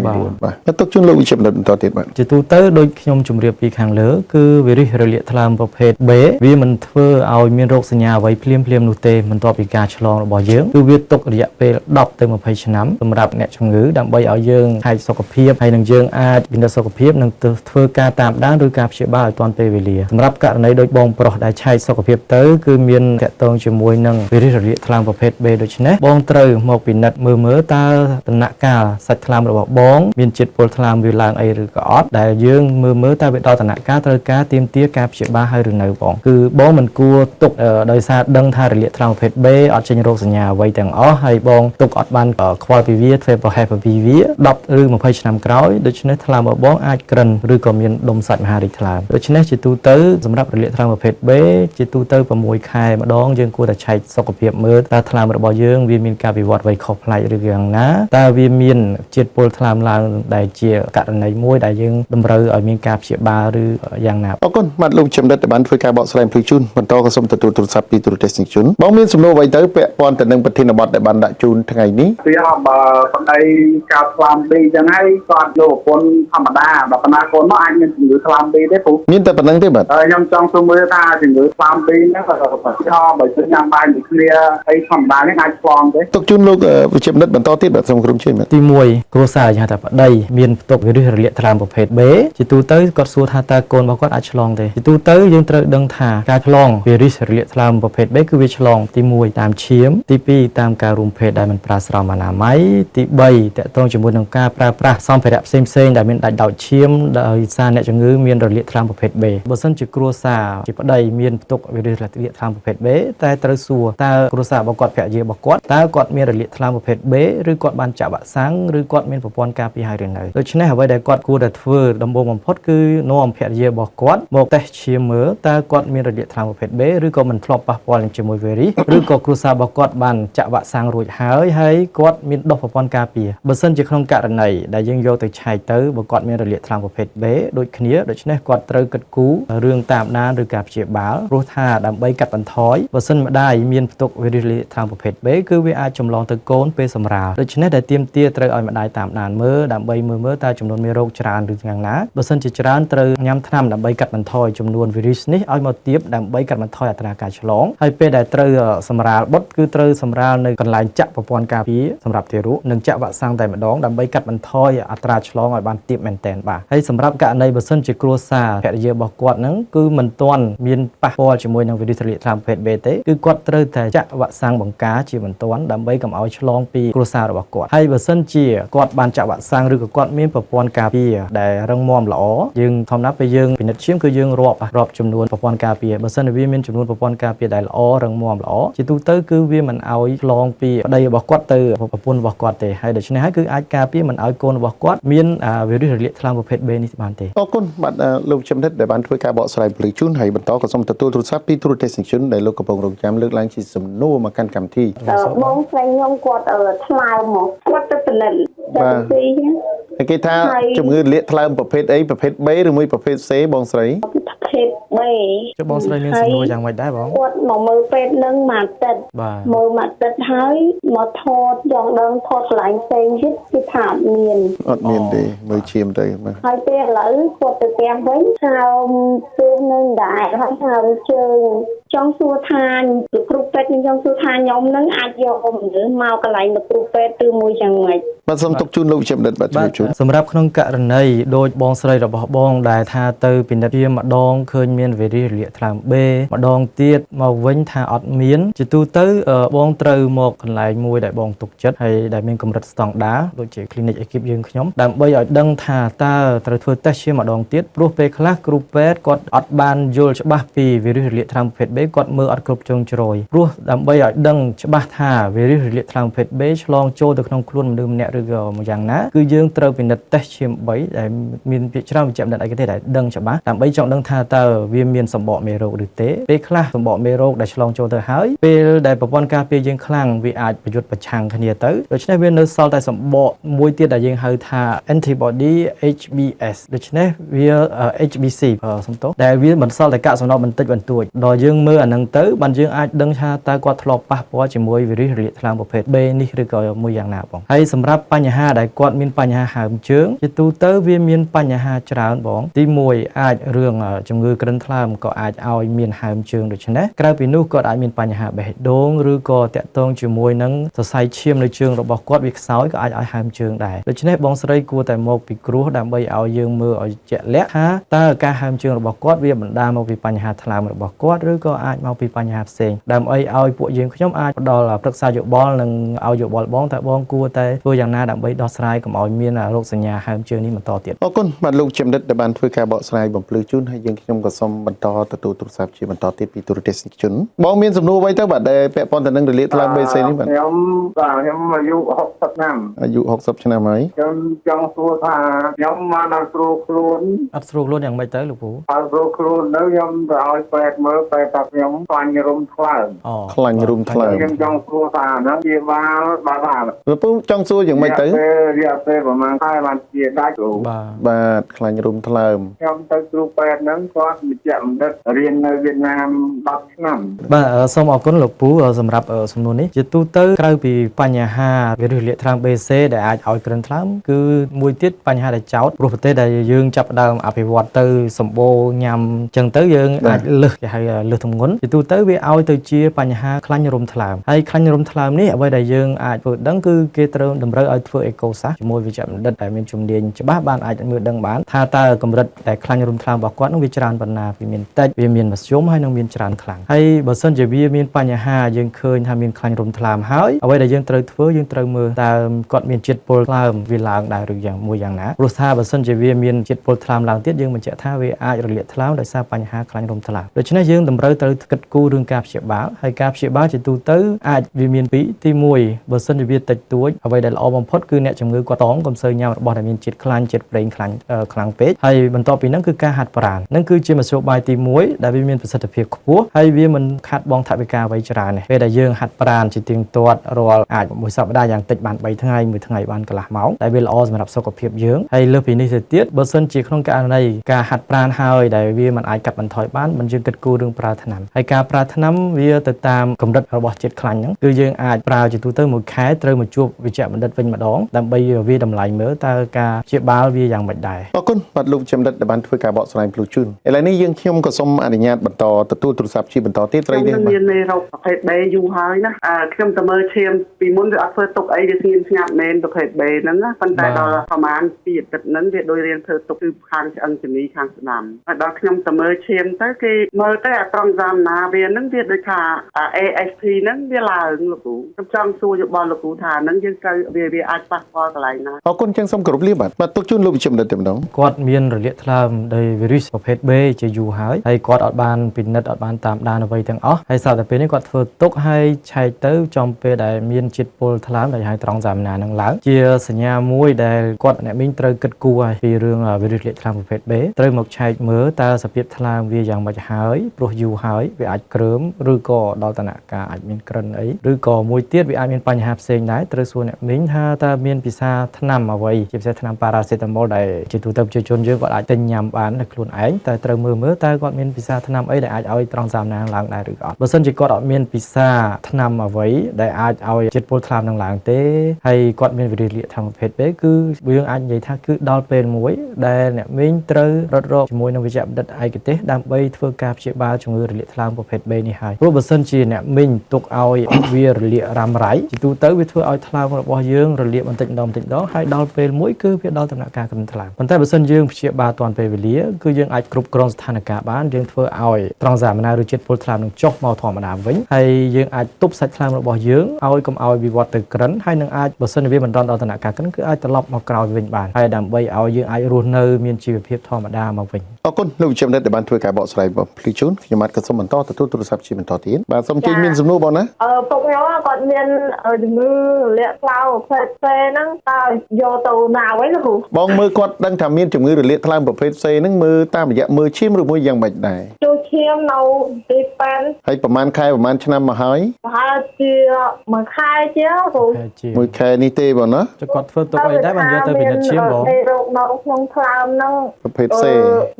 29បាទទុកជូនលោកវិជ្ជាបណ្ឌិតបន្តទៀតបាទ ជាទូទៅដូចខ្ញុំជម្រាបពីខាងលើគឺវីរុសរលាកថ្លើមប្រភេទ B វាមិនធ្វើឲ្យមានរោគសញ្ញាអ្វីភ្លាមនោះទេបន្ទាប់ពីការឆ្លងរបស់យើងគឺវាទុករយៈពេល10ទៅ20ឆ្នាំសម្រាប់អ្នកជំងឺដើម្បីឲ្យយើងថែសុខភាពហើយនឹងយើងអាចពិនិត្យសុខភាពនិងធ្វើការតាមដានឬការព្យាបាលឲ្យទាន់ពេលវេលាសម្រាប់ករណីដូចបងប្រុសដែលឆែកសុខភាពទៅគឺមានតាក់ទងជាមួយនឹងវីរុសរលាកថ្លើមប្រភេទ B ដូច្នេះបងត្រូវមកពិនិត្យមើលតើដំណាក់កាលសាច់ថ្លើមរបស់បងមានជាតិពុលថ្លើមវាឡើងអីឬក៏អត់ ដែលយើងមើលតែវាដល់ដំណាក់កាលត្រូវការទាមទារការព្យាបាលហើយឬនៅបងគឺបងមិនគួរទុកដោយសារដឹងថារលាកថ្លើមប្រភេទ B អត់ចេញរោគសញ្ញាអ្វីទាំងអស់ហើយបងទុកអត់បានខ្វល់ពីវាធ្វើប្រហែសពីវា10ឬ20ឆ្នាំក្រោយដូច្នេះថ្លើមរបស់បងអាចក្រិនឬក៏មានដុំសាច់មហារីកថ្លើមដូច្នេះជាទូទៅសម្រាប់រលាកថ្លើមប្រភេទ B ជាទូទៅ6ខែម្ដងយើងគួរតែឆែកសុខភាពមើលតើថ្លើមរបស់យើងវាមានការវិវត្តអ្វីខុសប្លែកឬយ៉ាងណាតើវាមានជាតិពុលថ្លើមឡើងដែលជាករណីមួយដែលយើងតម្រូវឲ្យមានការព្យាបាលឬយ៉ាងណាអរគុណបាទលោកចំនិតដែលបានធ្វើការបកស្រាយអំពីជូនបន្តក៏សូមទទួលទូរស័ព្ទពីទូរទស្សនិកជនបងមានសំណួរអ្វីទៅពាក់ព័ន្ធទៅនឹងប្រធានបទដែលបានដាក់ជូនថ្ងៃនេះវាបើប្តីកើតថ្លើមពីរចឹងហើយគាត់យកប្រពន្ធធម្មតាបើប៉ុណ្ណាកូនមកអាចមានជំងឺថ្លើមពីរទេពូមានតែប៉ុណ្្នឹងទេបាទខ្ញុំចង់សួរមើលថាជំងឺថ្លើមពីរហ្នឹងបើយើងញ៉ាំបាយមួយគ្នាអីធម្មតានេះអាចឆ្លងទេទុកជូនលោកវិជ្ជបណ្ឌិតបន្តទៀតបាទសូមក្រុមជឿបាទទី1គ្រួសារយ៉ាងថាប្តីមានផ្ទុកវីរុសរលាកថ្លើមប្រភេទ B ជាទូទៅគាត់សួរថាតើកូនរបស់គាត់អាចឆ្លងទេជាទូទៅយើងត្រូវដឹងថាការឆ្លងវីរុសរលាកថ្លើមប្រភេទ B គឺវាឆ្លងទី1តាមឈាមទី2តាមការរួមភេទដែលមិនប្រើស្រោមអនាម័យទី3តកតងជាមួយនឹងការប្រើប្រាស់សម្ភារៈផ្សេងៗដែលមានដាច់ដោតឈាមដោយសារអ្នកជំងឺមានរលាកថ្លើមប្រភេទ B បើសិនជាគ្រួសារជាប្តីមានផ្ទុកវីរុសរលាកថ្លើមប្រភេទ B តែត្រូវសួរតើគ្រួសាររបស់គាត់ភរិយារបស់គាត់តើគាត់មានរលាកថ្លើមប្រភេទ B ឬគាត់បានចាក់វ៉ាក់សាំងឬគាត់មានប្រព័ន្ធការពារហើយឬនៅដូច្នេះអ្វីដែលគាត់គួរតែធ្វើដំបូងបំផុតគឺនាំភរិយារបស់គាត់មកតេស្តឈាមមើលតើគាត់មានរលាកថ្លើមប្រភេទ B ឬក៏មិនធ្លាប់ប៉ះពាល់ជាមួយវីរុសឬក៏គ្រួសាររបស់គាត់បានចាក់វ៉ាក់សាំងរួចហើយគាត់មានដុសប្រព័ន្ធការពារបើសិនជាក្នុងករណីដែលយើងយកទៅឆែកទៅបើគាត់មានរលាកថ្លើមប្រភេទ B ដូចគ្នាដូច្នេះគាត់ត្រូវគិតគូររឿងតាមដានឬការព្យាបាលព្រោះថាដើម្បីកាត់បន្ថយបើសិនម្ដាយមានផ្ទុកវីរុសរលាកថ្លើមប្រភេទ B គឺវាអាចចម្លងទៅកូនពេលសម្រាលដូច្នេះដែលទាមទារត្រូវឲ្យម្ដាយតាមដានមើលដើម្បីមើលតើចំនួនមេរោគច្រើនឬយ៉ាងណាបើសិនជាច្រើនត្រូវញ៉ាំថ្នាំដើម្បីកាត់បន្ថយចំនួនវីរុសនេះឲ្យមកទាបដើម្បីកាត់បន្ថយអត្រាការឆ្លងហើយពេលដែលត្រូវសម្រាលបុតគឺត្រូវសម្រាលនៅកន្លែងចាក់ប្រព័ន្ធការពារសម្រាប់ទារកនិងចាក់វ៉ាក់សាំងតែម្ដងដើម្បីកាត់បន្ថយអត្រាឆ្លងឲ្យបានទាបមែនទែនបាទហើយសម្រាប់ករណីបើសិនជាគ្រួសារភរិយារបស់គាត់ហ្នឹងគឺមិនទាន់មានប៉ះពាល់ជាមួយនឹងវីរុសរលាកថ្លើមប្រភេទ B ទេគឺគាត់ត្រូវតែចាក់វ៉ាក់សាំងបង្ការជាបន្ទាន់ដើម្បីកុំឲ្យឆ្លងពីគ្រួសាររបស់គាត់ហើយបើសិនជាគាត់បានចាក់វ៉ាក់សាំងឬក៏គាត់មានប្រព័ន្ធការពារដែលរឹងមាំល្អយើងធម្មតាពេលយើងពិនិត្យឈាមគឺយើងរាប់ចំនួនប្រព័ន្ធការពារបើសិនជាវាមានចំនួនប្រព័ន្ធការពារដែលល្អរឹងមាំល្អជាទូទៅគឺវាមិនឲ្យឆ្លងពីប្តីរបស់គាត់ទៅប្រពន្ធរបស់គាត់ទេហើយដូច្នេះហើយគឺអាចការពារមិនឲ្យកូនរបស់គាត់មានវីរុសរលាកថ្លើមប្រភេទ B នេះបានទេអរគុណបាទលោកចំនិតដែលបានធ្វើការបកស្រាយពលិជូនហើយបន្តក៏សូមទទួលទូរស័ព្ទពីទូរទស្សនិកជនដែលលោកកំពុងរងចាំលើកឡើងជាសំណួរមកកាន់កម្មវិធីបងស្រីខ្ញុំគាត់ថ្លើមមកគាត់ទៅពិនិត្យបាទគេថាជំងឺលាកថ្លើមប្រភេទអីប្រភេទ B ឬមួយប្រភេទ C បងស្រីប្រភេទ B ចុះបងស្រីមានសំណួរយ៉ាងម៉េចដែរបងគាត់មកមើលពេទ្យនឹងមួយអាទិត្យមើលមួយអាទិត្យហើយមកថតយ៉ាងដឹងថតកន្លែងផ្សេងទៀតគឺថាអត់មានទេមើលឈាមទៅបាទហើយពេលឥឡូវគាត់ទៅផ្ទះវិញហើមទូនឹងដែរហើយហើមជើងចង់សួរថាគ្រូពេទ្យខ្ញុំចង់សួរថាខ្ញុំនឹងអាចយកមនុស្សមកកន្លែងលោកគ្រូពេទ្យឬមួយយ៉ាងម៉េចបាទសូមទុកជូនលោកវិជ្ជបណ្ឌិតបាទជូនសម្រាប់ក្នុងករណីដូចបងស្រីរបស់បងដែលថាទៅពិនិត្យជាម្ដងឃើញមានវីរុសរលាកថ្លើម B ម្ដងទៀតមកវិញថាអត់មានជាទូទៅបងត្រូវមកកន្លែងមួយដែលបងទុកចិត្តហើយដែលមានកម្រិតស្តង់ដារដូចជា clinic equipe យើងខ្ញុំដើម្បីឲ្យដឹងថាតើត្រូវធ្វើតេស្តជាម្ដងទៀតព្រោះពេលខ្លះគ្រូពេទ្យគាត់អត់បានយល់ច្បាស់ពីវីរុសរលាកថ្លើមប្រភេទ B គាត់មើលអត់គ្រប់ជ្រុងជ្រោយព្រោះដើម្បីឲ្យដឹងច្បាស់ថាវីរុសរលាកថ្លើមប្រភេទ B ឆ្លងចូលទៅក្នុងខ្លួនមនុស្សម្នាក់ឬក៏មួយយ៉ាងណាគឺយើងត្រូវពិនិត្យតេស្តឈាម3ដែលមានភាគច្រើនវិជ្ជបណ្ឌិតឯកទេសដែលដឹងច្បាស់ដើម្បីចង់ដឹងថាតើវាមានសម្បកមេរោគឬទេពេលខ្លះសម្បកមេរោគដែលឆ្លងចូលទៅហើយពេលដែលប្រព័ន្ធការពារយើងខ្លាំងវាអាចប្រយុទ្ធប្រឆាំងគ្នាទៅដូច្នេះវានៅសល់តែសម្បកមួយទៀតដែលយើងហៅថា antibody HBS ដូច្នេះវា HBC សំទោសដែលវាមិនសល់តែកាកសំណល់បន្តិចបន្តួចដល់យើងមើលអានឹងទៅបានយើងអាចដឹងថាតើគាត់ធ្លាប់ប៉ះពាល់ជាមួយវីរុសរលាកថ្លើមប្រភេទ B នេះឬក៏មួយយ៉ាងណាបងហើយសម្រាប់បញ្ហាដែលគាត់មានបញ្ហាហើមជើងជាទូទៅវាមានបញ្ហាច្រើនបងទី1អាចរឿងជំងឺគ្រិនថ្លើមក៏អាចឲ្យមានហើមជើងដូច្នេះក្រៅពីនោះគាត់អាចមានបញ្ហាបេះដូងឬក៏តាក់ទងជាមួយនឹងសរសៃឈាមនៅជើងរបស់គាត់វាខ្សោយក៏អាចឲ្យហើមជើងដែរដូច្នេះបងស្រីគួរតែមកពិគ្រោះដើម្បីឲ្យយើងមើលឲ្យជាក់លាក់ថាតើការហើមជើងរបស់គាត់វាបណ្ដាលមកពីបញ្ហាថ្លើមរបស់គាត់ឬក៏អាចមកពីបញ្ហាផ្សេងដើម្បីឲ្យពួកយើងខ្ញុំអាចផ្ដល់ប្រឹក្សាយោបល់និងឲ្យយោបល់បងថាបងគួរតែធ្វើយ៉ាង ណាដើម្បីដោះស្រាយកុំឲ្យមានរោគសញ្ញាហើមជើងនេះបន្តទៀត អរគុណបាទលោកចំនិតដែលបានធ្វើការបកស្រាយបំភ្លឺជូនហើយយើងខ្ញុំក៏សូមបន្តទទួលទូរស័ព្ទជាបន្តទៀតពីទូរទស្សនិកជនបងមានសំណួរអ្វីទៅបាទដែលពាក់ព័ន្ធទៅនឹងរលាកថ្លើម BC នេះបាទខ្ញុំអាយុ60ឆ្នាំអាយុ60ឆ្នាំហើយខ្ញុំចង់សួរថាខ្ញុំមកដល់ស្រួលខ្លួន អត់ស្រួលខ្លួនយ៉ាងម៉េចទៅលោកពូ អត់ស្រួលខ្លួនទៅខ្ញុំទៅឲ្យពេទ្យមើលពេទ្យថាខ្ញុំខ្លាញ់រុំថ្លើម ខ្លាញ់រុំថ្លើម ខ្ញុំចង់សួរថាហ្នឹងជាបាលបាទលោកពូចង់សួរយ៉ាងម៉េចទៅរយៈពេលប្រហែលខែបានជាដាច់គ្រូបាទខ្លាញ់រុំថ្លើមខ្ញុំទៅគ្រូពេទ្យហ្នឹងគាត់វិជ្ជបណ្ឌិតរៀននៅវៀតណាម10ឆ្នាំបាទសូមអរគុណលោកពូសម្រាប់សំណួរនេះជាទូទៅក្រៅពីបញ្ហាវីរុសរលាកថ្លើម BC ដែលអាចឲ្យក្រិនថ្លើមគឺមួយទៀតបញ្ហាដែលចោតព្រោះប្រទេសដែលយើងចាប់ផ្ដើមអភិវឌ្ឍទៅសម្បូរញ៉ាំចឹងទៅយើងអាចលើសគេហៅលើសទម្ងន់ជាទូទៅវាឲ្យទៅជាបញ្ហាខ្លាញ់រុំថ្លើមហើយខ្លាញ់រុំថ្លើមនេះអ្វីដែលយើងអាចធ្វើដឹងគឺគេត្រូវតម្រូវឲ្យធ្វើអេកូសាសជាមួយវិជ្ជបណ្ឌិតដែលមានជំនាញច្បាស់បានអាចមើលដឹងបានថាតើកម្រិតដែលខ្លាញ់រុំថ្លើមរបស់គាត់នឹងវាច្រើនប៉ុណ្ណាវាមានតិចវាមានមធ្យមហើយនឹងមានច្រើនខ្លាំងហើយបើសិនជាវាមានបញ្ហាយើងឃើញថាមានខ្លាញ់រុំថ្លើមហើយអ្វីដែលយើងត្រូវធ្វើយើងត្រូវមើលតើគាត់មានជាតិពុលថ្លើមវាឡើងដែរឬយ៉ាងមួយយ៉ាងណាព្រោះថាបើសិនជាវាមានជាតិពុលថ្លើមឡើងទៀតយើងបញ្ជាក់ថាវាអាចរលាកថ្លើមដោយសារបញ្ហាខ្លាញ់រុំថ្លើមដូច្នេះយើងតម្រូវត្រូវគិតគូររឿងការព្យាបាលហើយការព្យាបាលជាទូទៅអាចវាមានពីរទី1បើសិនជាវាតិចតួចអ្វីដែលល្អបំផុតគឺអ្នកជំងឺគាត់តងកុំសូវញ៉ាំរបស់ដែលមានជាតិខ្លាញ់ជាតិប្រេងខ្លាំងពេកហើយបន្ទាប់ពីហ្នឹងគឺការហាត់ប្រាណហ្នឹងគឺជាមធ្យោបាយទី1ដែលវាមានប្រសិទ្ធភាពខ្ពស់ហើយវាមិនខាត់បងថវិកាអ្វីច្រើនទេពេលដែលយើងហាត់ប្រាណជាទៀងទាត់រាល់អាចមួយសប្តាហ៍យ៉ាងតិចបាន3ថ្ងៃមួយថ្ងៃបានកន្លះម៉ោងដែលវាល្អសម្រាប់សុខភាពយើងហើយលើសពីនេះទៅទៀតបើសិនជាក្នុងករណីការហាត់ប្រាណហើយដែលវាមិនអាចកាត់បន្ថយបានមិនយើងគិតគូររឿងប្រើថ្នាំហើយការប្រើថ្នាំវាទៅតាមកម្រិតរបស់ជាតិខ្លាញ់ហ្នឹងគឺយើងអាចប្រើជាទូទៅមួយខែត្រូវមកជួបវិជ្ជបណ្ឌិតវិញម្ដងដើម្បីវាតម្លៃមើលតើការព្យាបាលវាយ៉ាងម៉េចដែរអរគុណបាទលោកចំនិតដែលបានធ្វើការបកស្រាយភ្លុជូនឥឡូវនេះយើងខ្ញុំក៏សូមអនុញ្ញាតបន្តទទួលទូរស័ព្ទជាបន្តទៀតត្រីនេះមានមេរោគប្រភេទ B យូរហើយណាខ្ញុំទៅមើលឈាមពីមុនវាអត់ធ្វើទុកអីវាស្ងៀមស្ងាត់មែនប្រភេទ B ហ្នឹងណាប៉ុន្តែដល់ប្រហែល2អាទិត្យហ្នឹងវាដូចរៀនធ្វើទុកគឺខាងឆ្អឹងជំនីខាងស្ដាំហើយដល់ខ្ញុំទៅមើលឈាមទៅគេមើលទៅអាត្រង់សាមណាវាហ្នឹងវាដូចថា AST ហ្នឹងវាឡើងលោកគ្រូខ្ញុំចង់សួរយោបល់លោកគ្រូថាហ្នឹងយើងត្រូវវាអាចប៉ះពាល់កន្លែងណាអរគុណចឹងសូមគោរពលាបាទទុកជូនលោកវិជ្ជបណ្ឌិតតែម្ដងគាត់មានរលាកថ្លើមដោយវីរុសប្រភេទ B ជាយូរហើយគាត់អត់បានពិនិត្យអត់បានតាមដានអ្វីទាំងអស់ហើយស្រាប់តែពេលនេះគាត់ធ្វើទុកហើយឆែកទៅចំពេលដែលមានជាតិពុលថ្លើមដែលហៅត្រង់សាមណានឹងឡើងជាសញ្ញាមួយដែលគាត់អ្នកមីងត្រូវគិតគូរហើយពីរឿងវីរុសរលាកថ្លើមប្រភេទ B ត្រូវមកឆែកមើលតើសភាពថ្លើមវាយ៉ាងម៉េចហើយព្រោះយូរហើយវាអាចគ្រើមឬក៏ដល់ដំណាក់កាលអាចមានក្រិនអីឬក៏មួយទៀតវាអាចមានបញ្ហាផ្សេងដែរត្រូវសួរអ្នកមីងថាតើមានពិសាថ្នាំអ្វីជាពិសេសថ្នាំប៉ារ៉ាសេតាមុលដែលជាទូទៅប្រជាជនយើងគាត់អាចទិញញ៉ាំបាននៅខ្លួនឯងតែត្រូវមើលតើគាត់មានពិសាថ្នាំអីដែលអាចឲ្យត្រង់សាមណាឡើងដែរឬក៏អត់បើសិនជាគាត់អត់មានពិសាថ្នាំអ្វីដែលអាចឲ្យជាតិពុលថ្លើមនឹងឡើងទេហើយគាត់មានវីរុសរលាកថ្លើមប្រភេទ B គឺយើងអាចនិយាយថាគឺដល់ពេលមួយដែលអ្នកមីងត្រូវរត់រកជាមួយនឹងវិជ្ជបណ្ឌិតឯកទេសដើម្បីធ្វើការព្យាបាលជំងឺរលាកថ្លើមប្រភេទ B នេះហើយព្រោះបើសិនជាអ្នកមីងទុកឲ្យវារលាករ៉ាំរ៉ៃជាទូទៅវាធ្វើឲ្យថ្លើមរបស់យើងរលាកបន្តិចម្ដងហើយដល់ពេលមួយគឺវាដល់ដំណាក់កាលក្រិនថ្លើមប៉ុន្តែបើសិនយើងព្យាបាលទាន់ពេលវេលាគឺយើងអាចគ្រប់គ្រងស្ថានភាពបានយើងធ្វើឲ្យត្រង់សាមណាឬជាតិពុលថ្លើមនឹងចុះមកធម្មតាវិញហើយយើងអាចទប់សាច់ថ្លើមរបស់យើងឲ្យកុំឲ្យវិវត្តទៅក្រិនហើយនឹងអាចបើសិនជាវាមិនដល់ដំណាក់កាលក្រិនគឺអាចត្រឡប់មកក្រោយវិញបានហើយដើម្បីឲ្យយើងអាចរស់នៅមានជីវភាពធម្មតាមកវិញអរគុណលោកវិជ្ជបណ្ឌិតដែលបានធ្វើការបកស្រាយភ្លឺជូនខ្ញុំបាទក៏សូមបន្តទទួលទូរស័ព្ទជាបន្តទៀតបាទសូមជើញមានសំណួរបងណាពុកខ្ញុំគាត់មានជំងឺរលាកថ្លើមប្រភេទ C ហ្នឹងតើយកទៅណាវិញលោកគ្រូបងមើលគាត់ដឹងថាមានជំងឺរលាកថ្លើមប្រភេទ C ហ្នឹងមើលតាមរយៈមើលឈាមឬមួយយ៉ាងម៉េចដែរចូលឈាមនៅទីប៉ែនហើយប្រហែលខែប្រហែលឆ្នាំមកហើយប្រហែលជាមួយខែជាគ្រូមួយខែនេះទេបងណាគាត់ធ្វើទុកអីដែរបានយកទៅពិនិត្យឈាមបងរោគនៅក្នុងថ្លើមហ្នឹងប្រភេទ C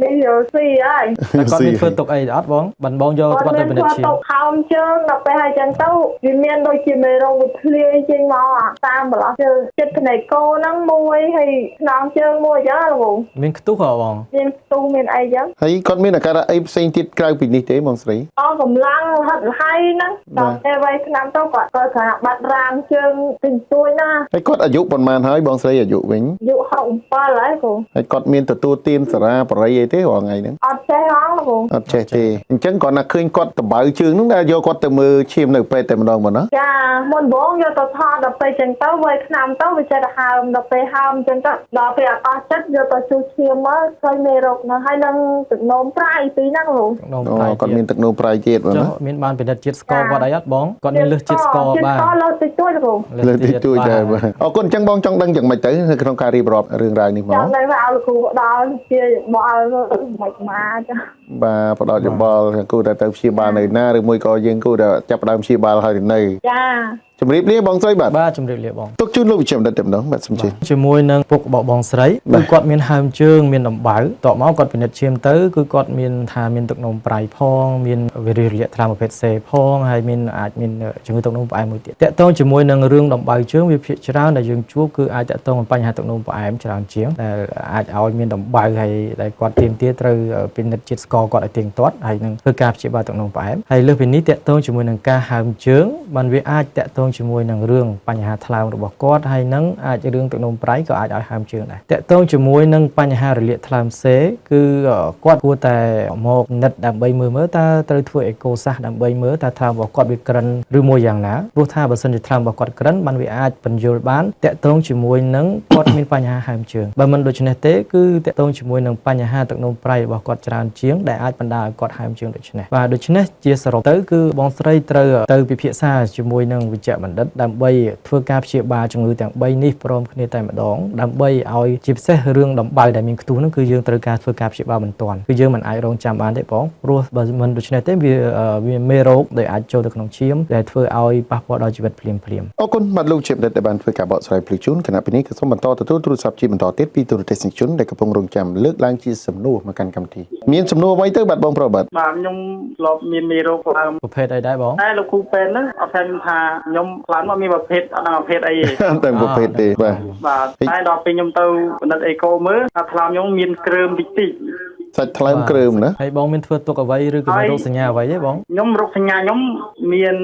នេះយក C ហើយគាត់មានធ្វើទុកអីអត់បងបងយកគាត់ទៅពិនិត្យឈាមទុកខោមជើងដល់ពេលហើយចឹងទៅវាមានដូចជាមេរោគវាធ្លាយចេញមកតាមបន្លោះជើងចិត្តភ្នែកគោហ្នឹងមួយហើយខ្នងជើងមួយចឹងលោកមានខ្ទុះហ៎បងមានខ្ទុះមានអីចឹងហើយគាត់មានអាការៈអីផ្សេងទៀតក្រៅពីនេះទេបងស្រីកម្លាំងហិតលហើយហ្នឹងដល់ពេលវ័យឆ្នាំទៅគាត់គ្រាន់បាត់រាងជើងទិញទួយណាហើយគាត់អាយុប៉ុន្មានហើយបងស្រីអាយុវិញអាយុ67ហើយគ្រូហើយគាត់មានទទួលទានសារ៉ាបរិយអីទេរាល់ថ្ងៃហ្នឹងអត់ចេះហងគ្រូអត់ចេះទេអញ្ចឹងគាត់ណាឃើញគាត់តបៅជើងហ្នឹងដែលយកគាត់ទៅមើលឈាមនៅពេទ្យតែម្ដងមកណាចាមុនបងយកទៅថតដល់ពេលចឹងទៅវ័យ ឆ្នាំទៅវាចេះតែហើមដល់ពេលហើមអញ្ចឹងទៅដល់ពេលអត់ចិត្តយកទៅជួសឈាមមកឃើញមេរោគហ្នឹងហើយនឹងទឹកនោមប្រៃពីហ្នឹងលោក គាត់មានទឹកនោមប្រៃទៀតបងណា មានបានពិនិត្យជាតិស្ករគាត់អីអត់បងគាត់មានលើសជាតិស្ករបាទ លើសតិចតួចលោក លើទីជួយដែរបាទអរគុណអញ្ចឹងបងចង់ដឹងយ៉ាងម៉េចទៅនៅក្នុងការរៀបរាប់រឿងរ៉ាវនេះមក ចង់ឲ្យលោកគ្រូផ្ដល់ជាបល់មិនមកចា បាទផ្ដល់យោបល់គូតែទៅព្យាបាលនៅណាឬមួយក៏យើងគូតែចាប់ផ្ដើមព្យាបាលហើយនៅ ចា ជំរាបលាបងស្រីបាទ បាទជំរាបលាបង ទុកជូនលោកវិជ្ជាបណ្ឌិតតែម្ដងបាទសំជិញ ជាមួយនឹងពុកបងស្រីគឺគាត់មានហើមជើងមានដំបៅតបមកគាត់ពិនិត្យឈាមទៅគឺគាត់មានថាមានទឹកនោមប្រៃផងមានវិរិយរលាកថ្លើមប្រភេទ C ផងហើយមានអាចមានជំងឺទឹកនោមផ្អែមមួយទៀតតកតងជាមួយនឹងរឿងដំបៅជើងវាភាគច្រើនដែលយើងជួបគឺអាចតកតងនឹងបញ្ហាទឹកនោមផ្អែមច្រើនជាងដែលអាចឲ្យមានដំបៅហើយដែលគាត់ទាមទារត្រូវពិនិត្យជាតិស្ករគាត់ឲ្យទៀងទាត់ហើយនឹងធ្វើការព្យាបាលទឹកនោមផ្អែមហើយលើសពីនេះតកតងជាមួយនឹងការហើមជើងបានវាអាចតកតងជាមួយនឹងរឿងបញ្ហាថ្លើមរបស់គាត់ហើយនឹងអាចរឿងទឹកនោមប្រៃក៏អាចឲ្យហើមជើងដែរតកតងជាមួយនឹងបញ្ហារលាកថ្លើមសេគឺគាត់គួរតែមកនិតដើម្បីមើលតើត្រូវធ្វើអេកូសាសដើម្បីមើលតើថ្លើមរបស់គាត់វាក្រិនឬមួយយ៉ាងណាព្រោះថាបើសិនជាថ្លើមរបស់គាត់ក្រិនបានវាអាចបញ្យល់បានតកតងជាមួយនឹងគាត់មានបញ្ហាហើមជើងបើមិនដូច្នេះទេគឺតកតងជាមួយនឹងបញ្ហាទឹកនោមប្រៃរបស់គាត់ច្រើនជាងដែលអាចបណ្ដាលឲ្យគាត់ហើមជើងដូច្នេះបាទដូច្នេះជាសរុបទៅគឺបងស្រីត្រូវទៅពិភាក្សាជាមួយនឹងវិជ្ជបណ្ឌិតដើម្បីធ្វើការព្យាបាលជំងឺទាំង3នេះព្រមគ្នាតែម្ដងដើម្បីឲ្យជាពិសេសរឿងដំបៅដែលមានខ្ទុះហ្នឹងគឺយើងត្រូវការធ្វើការព្យាបាលបន្ទាន់គឺយើងមិនអាចរងចាំបានទេបងព្រោះបើមិនដូច្នេះទេវាមេរោគដែលអាចចូលទៅក្នុងឈាមដែលធ្វើឲ្យប៉ះពាល់ដល់ជីវិតភ្លាមៗ អរគុណបាទលោកជាបណ្ឌិតដែលបានធ្វើការបកស្រាយភ្លឺជូនគណៈពីនេះក៏សូមបន្តទទួលទូរស័ព្ទជាបន្តទៀតពីទូរទស្សនិកជនដែលកំពុងរងចាំលើកឡើងជាសំណួរមកកាន់កម្មវិធីមានសំណួរអ្វីទៅបាទបងប្រុសបាទ បាទខ្ញុំធ្លាប់មានមេរោគឡើង ប្រភេទអីដែរបង តែលោកគ្រូពេទ្យហ្នឹងអត់ថាថាខ្ញុំខ្លាំងមកមានប្រភេទអត់ដឹងប្រភេទអីទេ តែប្រភេទទេបាទ បាទតែដល់ពេលខ្ញុំទៅបណ្ឌិតអេកូមើលថាថ្លើមខ្ញុំមានគ្រើមតិចតិច សាច់ថ្លើមគ្រើមណា ហើយបងមានធ្វើទុកអ្វីឬក៏មានរោគសញ្ញាអ្វីទេបង ខ្ញុំរោគសញ្ញាខ្ញុំមាន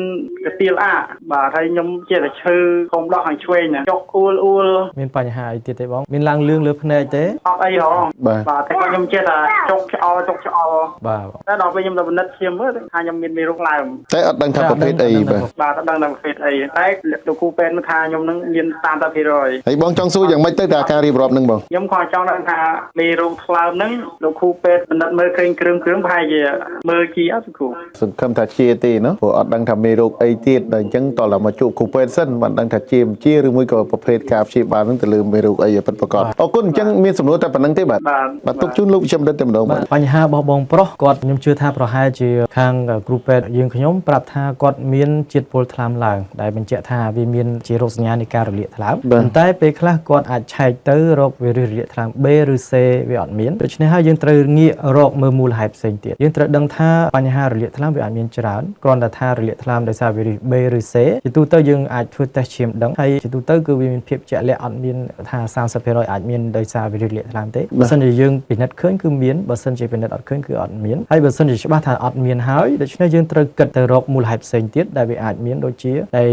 កទាលអាបាទហើយខ្ញុំជាតែឈឺខំដោះខាងឆ្វេងចុកអួល មានបញ្ហាអីទៀតទេបងមានឡើងលឿងលើភ្នែកទេ អត់អីហ៎បាទតែខ្ញុំចេះតែចុកឆ្អល់ បាទ តែដល់ពេលខ្ញុំទៅពិនិត្យឈាមមើលថាខ្ញុំមានមេរោគឡើង តែអត់ដឹងថាប្រភេទអីបាទ បាទអត់ដឹងថាប្រភេទអីតែលោកគ្រូពេទ្យថាខ្ញុំនឹងមាន 30% ហើយបងចង់សួរយ៉ាងម៉េចទៅតែការរៀបរាប់នឹងបង ខ្ញុំខំចង់ដឹងថាមេរោគថ្លើមហ្នឹងលោកគ្រូពេទ្យបណ្ឌិតមើលឃើញគ្រឿងប្រហែលជាមើលជាអត់គ្រូ សង្ឃឹមថាជាទេណាព្រោះអត់ដឹងថាមេរោគអីទៀតដល់អញ្ចឹងតោះឡើងមកជួបគ្រូពេទ្យសិនបានដឹងថាជាឬមួយក៏ប្រភេទការព្យាបាលនឹងទៅលើមេរោគអីពិតប្រាកដអរគុណអញ្ចឹងមានសំណួរតែប៉ុណ្្នឹងទេបាទបាទទុកជូនលោកវិជ្ជាបណ្ឌិតតែម្ដងបាទ បញ្ហារបស់បងប្រុសគាត់ខ្ញុំជឿថាប្រហែលជាខាងគ្រូពេទ្យយើងខ្ញុំប្រាប់ថាគាត់មានជាតិពុលថ្លើមឡើងដែលបញ្ជាក់ថាវាមានជារោគសញ្ញានៃការរលាកថ្លើមប៉ុន្តែពេលខ្លះគាត់អាចឆែកទៅរកវិរិយរលាកថ្លើម B ឬ C វាអត់មានដូច្នេះហើយយើងត្រូវងាករកមើលមូលហេតុផ្សេងទៀតយើងត្រូវដឹងថាបញ្ហារលាកថ្លើមវាអាចមានច្រើនគ្រាន់តែថារលាកថ្លើមដោយសារវីរុស B ឬ C ជាទូទៅយើងអាចធ្វើតេស្តឈាមដឹងហើយជាទូទៅគឺវាមានភាពជាក់លាក់អត់មានថា 30% អាចមានដោយសារវីរុសរលាកថ្លើមទេបើសិនជាយើងពិនិត្យឃើញគឺមានបើសិនជាពិនិត្យអត់ឃើញគឺអត់មានហើយបើសិនជាច្បាស់ថាអត់មានហើយដូច្នេះយើងត្រូវគិតទៅរកមូលហេតុផ្សេងទៀតដែលវាអាចមានដូចជាដែល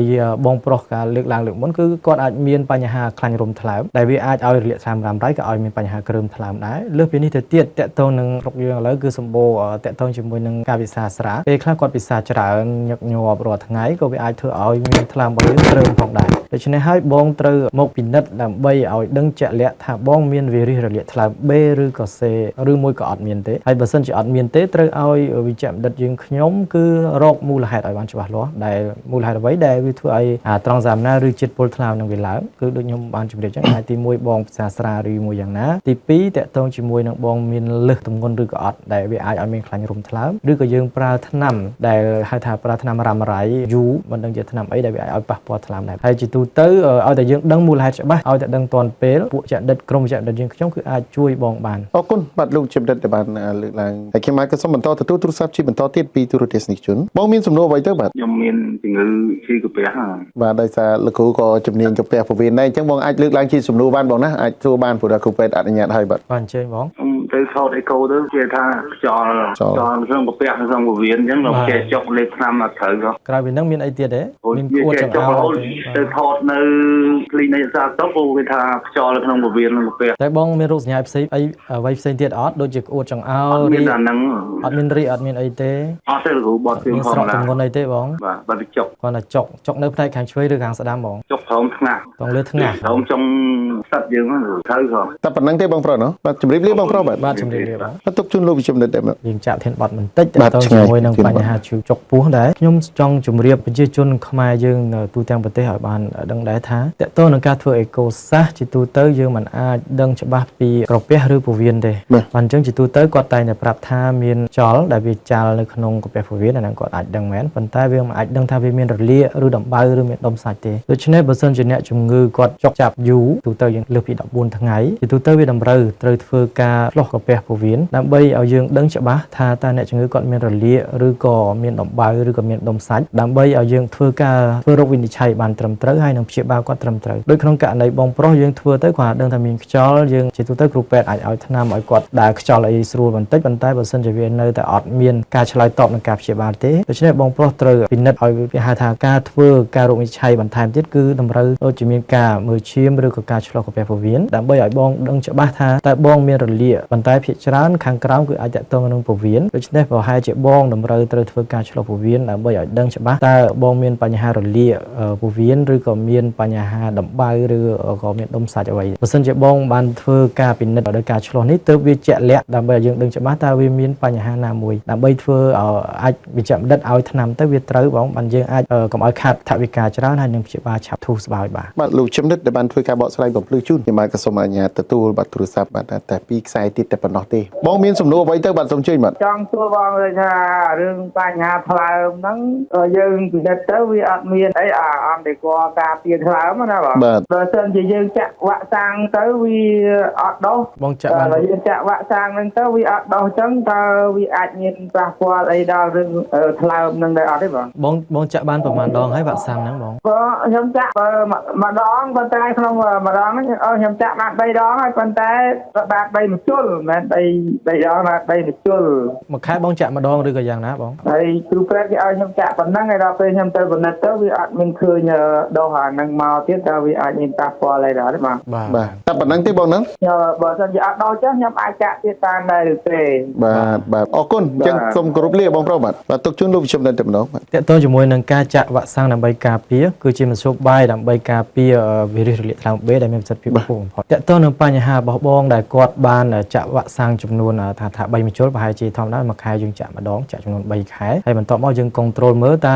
បងប្រុសការលើកឡើងលើកមុនគឺគាត់អាចមានបញ្ហាខ្លាញ់រោមថ្លើមដែលវាអាចឲ្យរលាកថ្លើមរ៉ាំរ៉ៃក៏ឲ្យមានបញ្ហាគ្រើមថ្លើមដែរលើសពីនេះទៅទៀតតកតងនឹងរោគយើងឥឡូវគឺសម្បូរតកតងជាមួយនឹងការពិសាស្រាពេលខ្លះគាត់ពិសាច្រើនញឹកញាប់រាល់ថ្ងៃក៏វាអាចធ្វើឲ្យមានថ្លើមរបស់យើងគ្រើមផងដែរដូច្នេះហើយបងត្រូវមកពិនិត្យដើម្បីឲ្យដឹងជាក់លាក់ថាបងមានវីរុសរលាកថ្លើម B ឬក៏ C ឬមួយក៏អត់មានទេហើយបើសិនជាអត់មានទេត្រូវឲ្យវិជ្ជបណ្ឌិតយើងខ្ញុំគឺរកមូលហេតុឲ្យបានច្បាស់លាស់ដែលមូលហេតុអ្វីដែលវាធ្វើឲ្យត្រង់សាមណាឬជាតិពុលថ្លើមនឹងវាឡើងគឺដូចខ្ញុំបានជម្រាបចឹងហើយទី1បងពិសាស្រាឬមួយយ៉ាងណាទី2តកតងជាមួយនឹងបងមានលើសទម្ងន់ឬក៏អត់ដែលវាអាចឲ្យមានខ្លាញ់រោមថ្លើមឬក៏យើងប្រើថ្នាំដែលហៅថាប្រើថ្នាំរ៉ាំរ៉ៃយូរមិនដឹងជាថ្នាំអីដែលវាអាចឲ្យប៉ះពាល់ថ្លើមដែរហើយជាទូទៅឲ្យតែយើងដឹងមូលហេតុច្បាស់ឲ្យតែដឹងទាន់ពេលពួកចក្តិតក្រុមចក្តិតយើងខ្ញុំគឺអាចជួយបងបានអរគុណបាទលោកជាបណ្ឌិតដែលបានលើកឡើងហើយខ្ញុំក៏សូមបន្តទទួលទូរស័ព្ទជាបន្តទៀតពីទូរទស្សនិកជនបងមានសំណួរអ្វីទៅបាទ ខ្ញុំមានជំងឺឈឺកាពះ បាទដោយសារលោកគ្រូក៏ជំនាញកាពះពោះវៀនដែរអញ្ចឹងបងអាចលើកឡើងជាសំណួរបានបងណាអាចសួរបានព្រោះថាគ្រូពេទ្យអនុញ្ញាតឲ្យបាទ បាទអញ្ជើញបង ខ្ញុំ ទៅថតអេកូទៅគេថាខ្យល់ក្នុងកាពះក្នុងពោះវៀនអញ្ចឹងเราគេចុកលេខឆ្នាំអត់ត្រូវក៏ ក្រៅពីហ្នឹងមានអីទៀតទេមាន វា ខួត គេ ចង្ ចុក អោ រហូតទៅថតនៅ clinic សាស្ត្រទៅគេថាខ្យល់ក្នុងពោះវៀនក្នុងកាពះ តែបងមានរោគសញ្ញាផ្សេងអីអ្វីផ្សេងទៀតអត់ដូចជាក្អួតចង្អោរ មានតែហ្នឹង អត់មានរីអត់មានអីទេ អត់ទេគ្រូបត់ពី មាន ផង ស្រក ណា ទម្ងន់អីទេបង បាទបាត់ទៅចុក គាត់ថាចុកនៅផ្នែកខាងឆ្វេងឬខាងស្ដាំបង ចុកព្រមថ្ងាស បងលើថ្ងាស ព្រមចុងស្តិតយើងហ្នឹងត្រូវក៏ តែប៉ុណ្្នឹងទេបងប្រុសបាទជម្រាបលាបងប្រុសបាទ បាទជំរាបលាបង ទុកជូនលោកវិជ្ជបណ្ឌិតដែរ យើងចាក់ធានបត់បន្តិចទៅជាមួយនឹងបញ្ហាជូរចុកពោះដែរខ្ញុំចង់ជម្រាបប្រជាជនខ្មែរយើងនៅទូទាំងប្រទេសឲ្យបានដឹងដែរថាតើតើនឹងការធ្វើអេកូសាសជាទូទៅយើងមិនអាចដឹងច្បាស់ពីក្រពះឬពោះវៀនទេបាទអញ្ចឹងជាទូទៅគាត់តែងតែប្រាប់ថាមានចលដែលវាចាល់នៅក្នុងក្រពះពោះវៀនអាហ្នឹងគាត់អាចដឹងមែនប៉ុន្តែវាមិនអាចដឹងថាវាមានរលាកឬដំបៅឬមានដុំសាច់ទេដូច្នេះបើសិនជាអ្នកជំងឺគាត់ចុកចាប់យូរទូទៅយើងលើសពី14ថ្ងៃជាទូទៅវាតម្រូវត្រូវធ្វើការឆ្លុះក្រពះពោះវៀនដើម្បីឲ្យយើងដឹងច្បាស់ថាតើអ្នកជំងឺគាត់មានរលាកឬក៏មានដំបៅឬក៏មានដុំសាច់ដើម្បីឲ្យយើងធ្វើរោគវិនិច្ឆ័យបានត្រឹមត្រូវហើយនឹងព្យាបាលគាត់ត្រឹមត្រូវដូចក្នុងករណីបងប្រុសយើងធ្វើទៅគាត់ដឹងថាមានខ្យល់យើងជាទូទៅគ្រូពេទ្យអាចឲ្យថ្នាំឲ្យគាត់ដើរខ្យល់អីស្រួលបន្តិចប៉ុន្តែបើសិនជាវានៅតែអត់មានការឆ្លើយតបនឹងការព្យាបាលទេដូច្នេះបងប្រុសត្រូវពិនិត្យឲ្យវាហៅថាការធ្វើការរោគវិនិច្ឆ័យបន្ថែមទៀតគឺតម្រូវដូចជាមានការមើលឈាមឬក៏ការឆ្លុះក្រពះពោះវៀនដើម្បីឲ្យបងដឹងច្បាស់ថាតើបងមានរលាកប៉ុន្តែភាគច្រើនខាងក្រោមគឺអាចតកតងនឹងពោះវៀនដូច្នេះប្រហែលជាបងតម្រូវត្រូវធ្វើការឆ្លុះពោះវៀនដើម្បីឲ្យដឹងច្បាស់តើបងមានបញ្ហារលាកពោះវៀនឬក៏មានបញ្ហាដំបៅឬក៏មានដុំសាច់អ្វីបើសិនជាបងបានធ្វើការពិនិត្យដោយការឆ្លុះនេះទើបវាជាក់លាក់ដើម្បីឲ្យយើងដឹងច្បាស់តើវាមានបញ្ហាណាមួយដើម្បីធ្វើអាចវិជ្ជបណ្ឌិតឲ្យថ្នាំទៅវាត្រូវបងបានយើងអាចកុំឲ្យខាតថវិកាច្រើនហើយនឹងព្យាបាលឆាប់ធូរស្បើយបាទ លោកជំនិតដែលបានធ្វើការបកស្រាយបំភ្លឺជូនខ្ញុំបាទក៏សូមអនុញ្ញាតទទួលបាទទូរស័ព្ទបាទតែពីខ្សែទៀតតែប៉ុណ្ណោះទេបងមានសំណួរអ្វីទៅបាទសូមជួយបាទ ចង់សួរបងเลยថារឿងបញ្ហាថ្លើមហ្នឹងយើងពិនិត្យទៅវាអត់មានអីអន្តេកការពារថ្លើមណាបងបើសិនជាយើងចាក់វ៉ាក់សាំងទៅវាអត់ដុះ បងចាក់បាន បើយើងចាក់វ៉ាក់សាំងហ្នឹងទៅវាអត់ដុះអញ្ចឹងតើវាអាចមានប៉ះពាល់អីដល់រឿងថ្លើមហ្នឹងដែរអត់ទេបង ចាក់បានប្រហែលដងហើយវ៉ាក់សាំងហ្នឹងបង ខ្ញុំចាក់ម្ដងប៉ុន្តែក្នុងម្ដងហ្នឹងខ្ញុំចាក់បាន3ដងហើយប៉ុន្តែបាន3ម្ជុលមិនមែន3ដងណា3ម្ជុល មួយខែបងចាក់ម្ដងឬក៏យ៉ាងណាបង ហើយគ្រូពេទ្យគេឲ្យខ្ញុំចាក់ប៉ុណ្ណឹងហើយដល់ពេលខ្ញុំទៅពិនិត្យទៅវាអត់មានឃើញដុសអាហ្នឹងមកទៀតតើវាអាចមានប៉ះពាល់អីដែរទេបាទ បាទតែប៉ុណ្្នឹងទេបងហ្នឹង បើសិនជាអត់ដុសចឹងខ្ញុំអាចចាក់ទៀតតាមដែរឬទេ បាទអរគុណអញ្ចឹងសូមគោរពលាបងប្រុសបាទទុកជូនលោកវិជ្ជបណ្ឌិតតែម្ដងបាទ តើតើជាមួយនឹងការចាក់វ៉ាក់សាំងដើម្បីការពារគឺជាមធ្យោបាយដើម្បីការពារវីរុសរលាកថ្លើម B ដែលមានប្រសិទ្ធភាពខ្ពស់បំផុតតើតើនឹងបញ្ហារបស់បងដែលគាត់បានចាក់វ៉ាក់សាំងចំនួនថា3ម្ជុលប្រហែលជាធម្មតាមួយខែយើងចាក់ម្ដងចាក់ចំនួន3ខែហើយបន្ទាប់មកយើងកុងត្រូលមើលតើ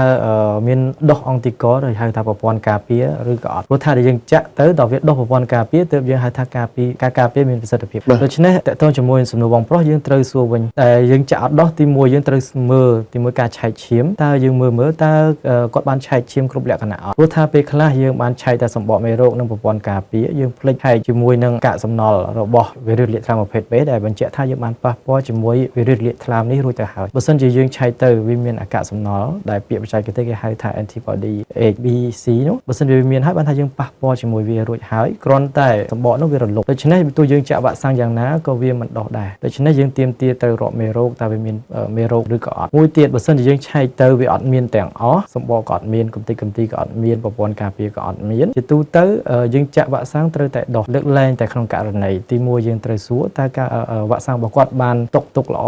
មានដុសអង់ទីកឬហៅថាប្រព័ន្ធការពារឬក៏អត់ព្រោះថាយើងចាក់ទៅដល់វាដុសប្រព័ន្ធការពារទើបយើងហៅថាការពារមានប្រសិទ្ធភាពដូច្នេះតើតើជាមួយសំណួរបងប្រុសយើងត្រូវសួរវិញតែយើងចាក់អត់ដុសទី1យើងត្រូវមើលទី1ការឆែកឈាមតើយើងមើលតើគាត់បានឆែកឈាមគ្រប់លក្ខណៈអត់ព្រោះថាពេលខ្លះយើងបានឆែកតែសម្បកមេរោគនិងប្រព័ន្ធការពារយើងភ្លេចឆែកជាមួយនឹងកាកសំណល់របស់វីរុសរលាកថ្លើមប្រភេទ B ដែលបញ្ជាក់ថាយើងបានប៉ះពាល់ជាមួយវីរុសរលាកថ្លើមនេះរួចទៅហើយបើសិនជាយើងឆែកទៅវាមានអាកាសសំណល់ដែលពាក្យបច្ចេកទេសគេហៅថា antibody A B C នោះបើសិនជាវាមានហើយបានថាយើងប៉ះពាល់ជាមួយវារួចហើយគ្រាន់តែសម្បកនោះវារលុបដូច្នេះទោះយើងចាក់វ៉ាក់សាំងយ៉ាងណាក៏វាមិនដោះដែរដូច្នេះយើងទាមទារទៅរកមេរោគតើវាមានមេរោគឬក៏អត់មួយទៀតបើសិនជាយើងឆែកទៅវាអត់មានទាំងអស់សម្បកក៏អត់មានកំតិចកំទីក៏អត់មានប្រព័ន្ធការពារក៏អត់មានជាទូទៅយើងចាក់វ៉ាក់សាំងត្រូវតែដោះលើកលែងតែក្នុងករណីទី1យើងត្រូវសួរតើការវ៉ាក់សាំងរបស់គាត់បានទុកល្អ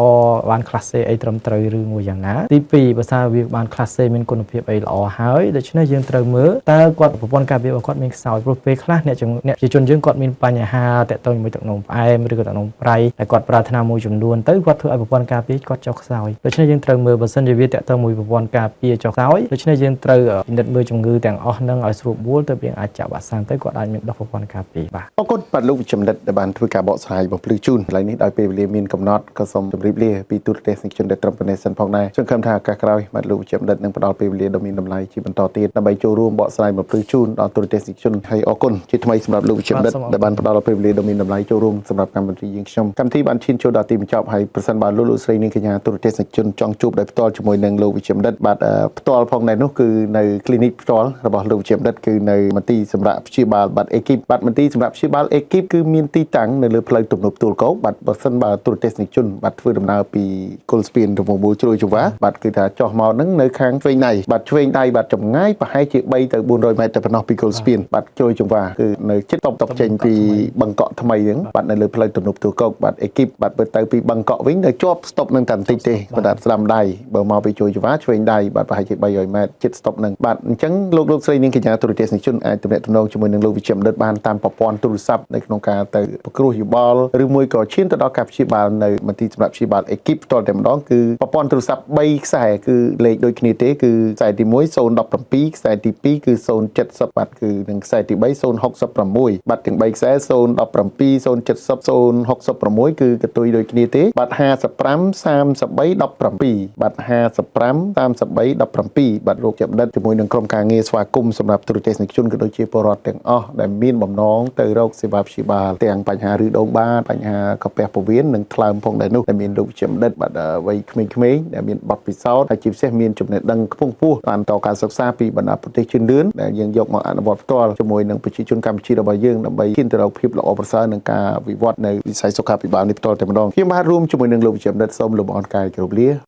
បាន class C អីត្រឹមត្រូវឬមួយយ៉ាងណាទី2បើសិនវាបាន class C មានគុណភាពអីល្អហើយដូច្នេះយើងត្រូវមើលតើគាត់ប្រព័ន្ធការពាររបស់គាត់មានខ្សោយព្រោះពេលខ្លះអ្នកជាជនយើងគាត់មានបញ្ហាតាក់ទងជាមួយទឹកនោមផ្អែមឬក៏ទឹកនោមប្រៃតែគាត់ប្រើថ្នាំមួយចំនួនទៅគាត់ធ្វើឲ្យប្រព័ន្ធការពារគាត់ចុះខ្សោយដូច្នេះយើងត្រូវមើលបើសិនជាវាតាក់ទងមួយប្រព័ន្ធការពារចុះខ្សោយដូច្នេះយើងត្រូវពិនិត្យមើលជំងឺទាំងអស់ហ្នឹងឲ្យស្រួលបួលទៅយើងអាចចាក់វ៉ាក់សាំងទៅគាត់អាចមានដុសប្រព័ន្ធការពារបាទ អរគុណបាទលោកវិជ្ជបណ្ឌិតដែលបានធ្វើការបកស្រាយបំភ្លឺជូនកន្លែងនេះដោយពេលវេលាមានកំណត់ក៏សូមជម្រាបលាពីទូរទស្សនិកជនដែលត្រឹមប៉ុណ្ណេះសិនផងដែរសង្ឃឹមថាឱកាសក្រោយបាទលោកវិជ្ជបណ្ឌិតនឹងផ្ដល់ពេលវេលាដ៏មានតម្លៃជាបន្តទៀតដើម្បីចូលរួមបកស្រាយបំភ្លឺជូនដល់ទូរទស្សនិកជនហើយអរគុណជាថ្មីសម្រាប់លោកវិជ្ជបណ្ឌិតដែលបានផ្ដល់ពេលវេលាដ៏មានតម្លៃចូលរួមសម្រាប់កម្មវិធីយើងខ្ញុំកម្មវិធីបានឈានចូលដល់ទីបញ្ចប់ហើយប្រសិនបើលោកស្រីនាងកញ្ញាទូរទស្សនិកជនចង់ជួបដោយផ្ទាល់ជាមួយនឹងលោកវិជ្ជបណ្ឌិតបាទផ្ទាល់ផងដែរនោះគឺនៅ clinic ផ្ទាល់របស់លោកវិជ្ជបណ្ឌិតគឺនៅមន្ទីរសម្រាប់ព្យាបាលបាទ ekip บัตรมันตีสำหรับชีบาลเอกิปคือมีนตีตังในเรือเพลิงตุ่มหนุบตัวโก้บัตรบัตรสันบาตัวเทสนิกจุนบัตรฟื้นดำนาปีโกลสเปียนตัวบูช่วยจุวะบัตรคือถ้าจ่อมอนั่งในค้างเฟงในบัตรเฟงในบัตรจมง่ายไปให้จีใบแต่บุญโดยไม่แต่ปนอปีโกลสเปียนบัตรช่วยจุวะคือในชิดตบเจนปีบังเกาะทำไมยังบัตรในเรือเพลิงตุ่มหนุบตัวโก้บัตรเอกิปบัตรเปิดเตยปีบังเกาะวิ่งในจอบสต็อปนั่งตันตีเตบัตรสลัมได้เบอร์มอไปช่วยจุวะเฟงได้บัตรไปให้จีใบย่อยแม่ชิดสต็อปนั่งบัตรจังลูกใส่นิ่งขยันตัวเทสนิกจุนไอตัวเน็ตตัวน้องจมูกหนึ่งลูกวิจมเดินบานตามปปอนตุรุซับในโครงการแต่ปกรูอยู่บอลหรือมวยก่อชิ้นตัวดอกกับชีบาลในมันที่สำหรับชีบาลเอกิปตัวเต็มน้องคือปปอนตุรุซับใบสายคือเลขโดยคณิตคือสายที่มวยโซนดอกประปีสายที่ปีคือโซน70บัตรคือหนึ่งสายที่ใบโซน60ประมวยบัตรถึงใบสายโซนดอกประปีโซน70โซน60ประมวยคือกระตุยโดยคณิตบัตร50พรัม30ใบดอกประปีบัตร50พรัม30ใบดอกประปีบัตรโรคจับดัดจมูกหนึ่งโครงการเงสวากุมสำหรับตุรุเทสนิกชุนก็โดยชีปรอดแต่งอ้อแต่มีนบ่มน้องเตยโรคสิบาชีบาแต่งปัญหาหรือโดนบ้าปัญหากระเปียปเวียนหนึ่งคลามพงได้นุแต่มีนดูเฉียมเด็ดบัดไว้เขมงแต่มีนบัดปิดเสาแต่จีบเสียมีนจุดเน็ตดังพุ่งผู้การต่อการศึกษาปีบรรดาประเทศชื้นเดือนแต่ยังยกมาอ่านบทตัวจมวยหนึ่งประชาชนกรรมชีระบายยื่นนำไปขึ้นแต่เราพิบเราออกภาษาหนึ่งการวิวัฒน์ในวิสัยสุขภาพปีบาลในตัวแต่มาดองที่มาร่วมจมวยหนึ่งลูกเฉียมเด็ดส้มลูกบอลกายเกี่ยวกับเลี้ย